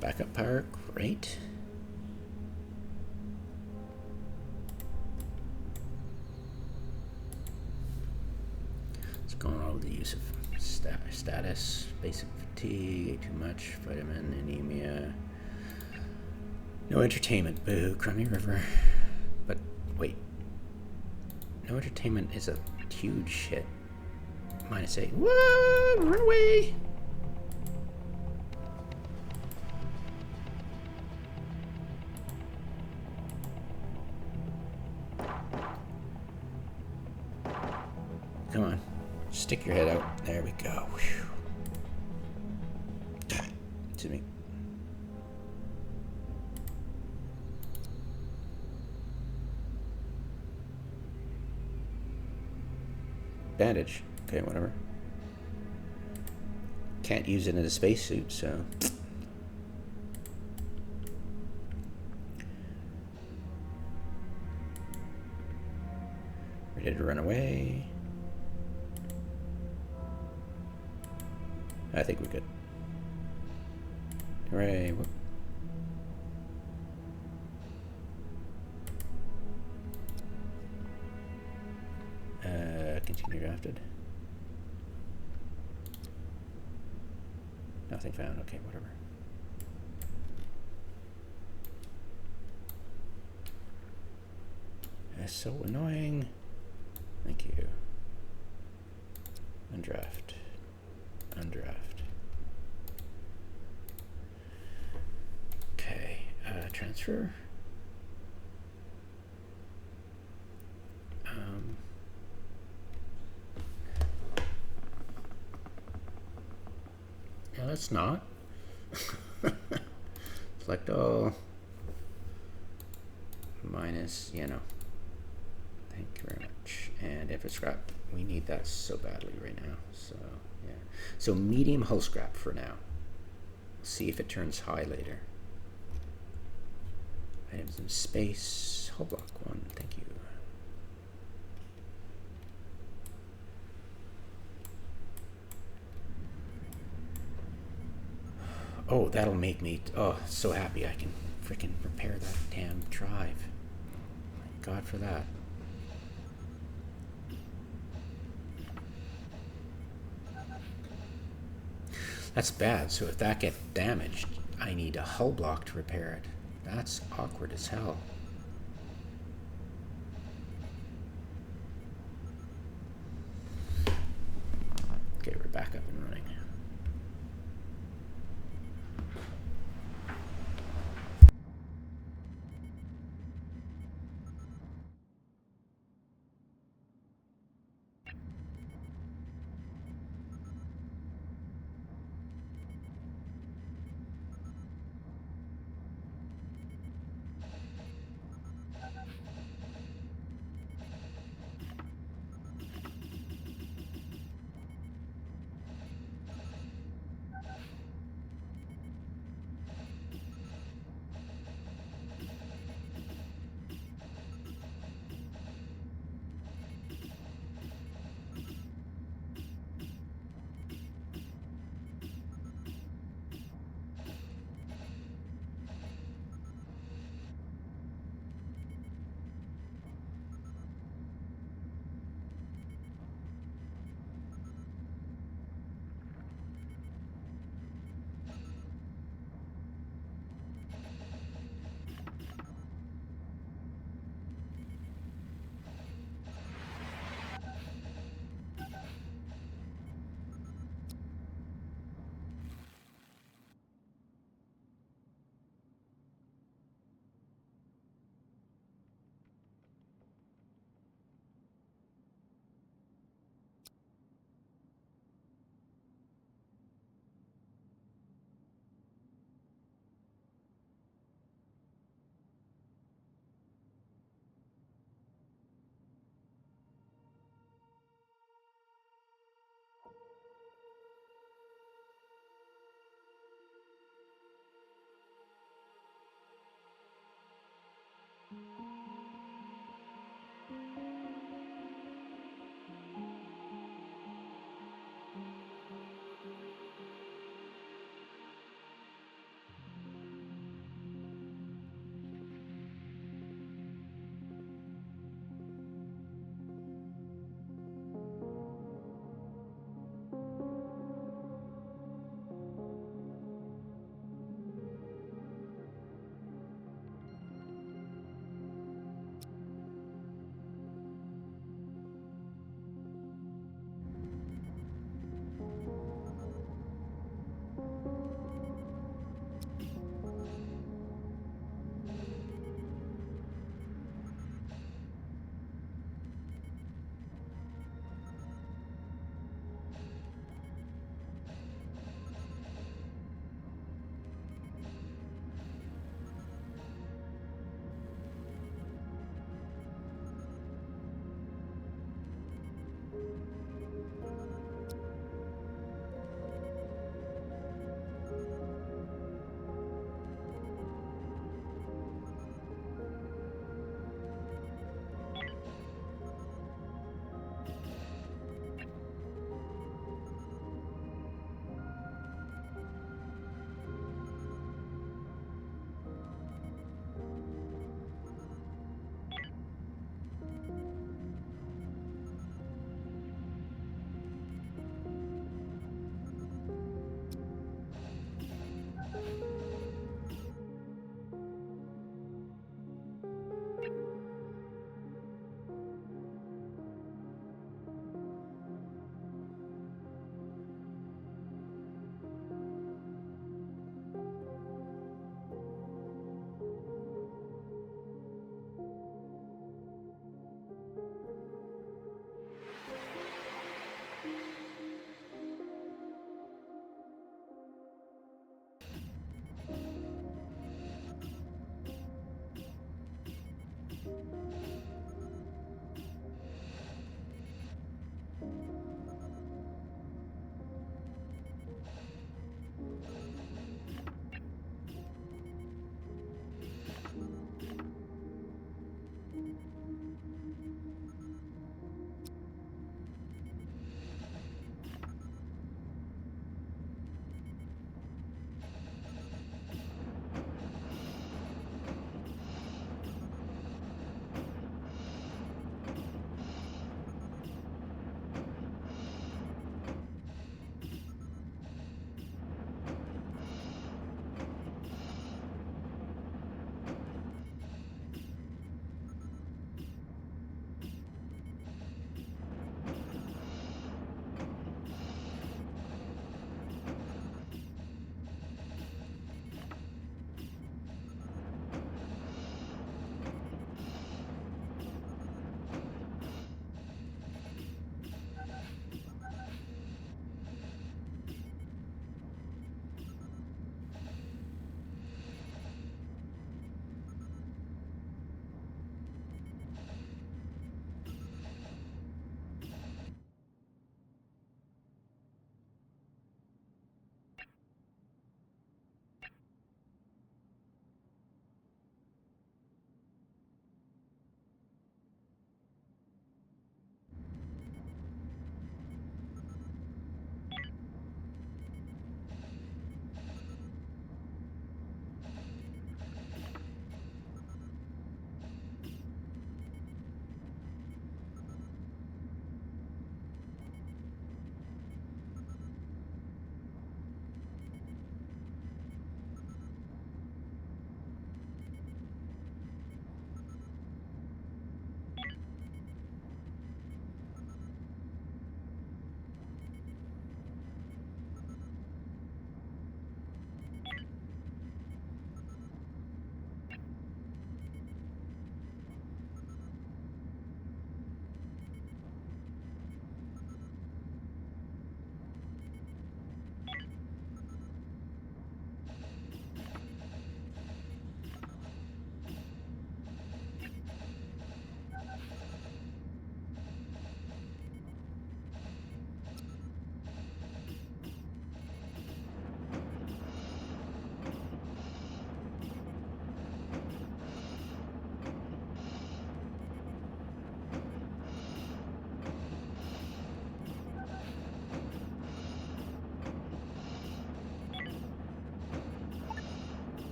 backup power, great. It's going over the use of status, basic fatigue, ate too much, vitamin, anemia. No entertainment, boo, crummy river. But wait, no entertainment is a huge hit. -8, whoa, run away! Come on, stick your head out. There we go. Whew. To me. Bandage. Okay, whatever. Can't use it in a spacesuit, so. Ready to run away. I think we're good. Hooray. Whoop. Continue drafted. Nothing found. Okay, whatever. That's so annoying. Thank you. Undraft. Undraft. Okay. Transfer. No, that's not. Select all. Minus, you know. Thank you very much. And infant scrap. We need that so badly right now. So, yeah. So medium hull scrap for now. See if it turns high later. Items in space. Hull block 1. Thank you. Oh, that'll make me, so happy I can freaking repair that damn drive. Thank God for that. That's bad. So if that gets damaged, I need a hull block to repair it. That's awkward as hell.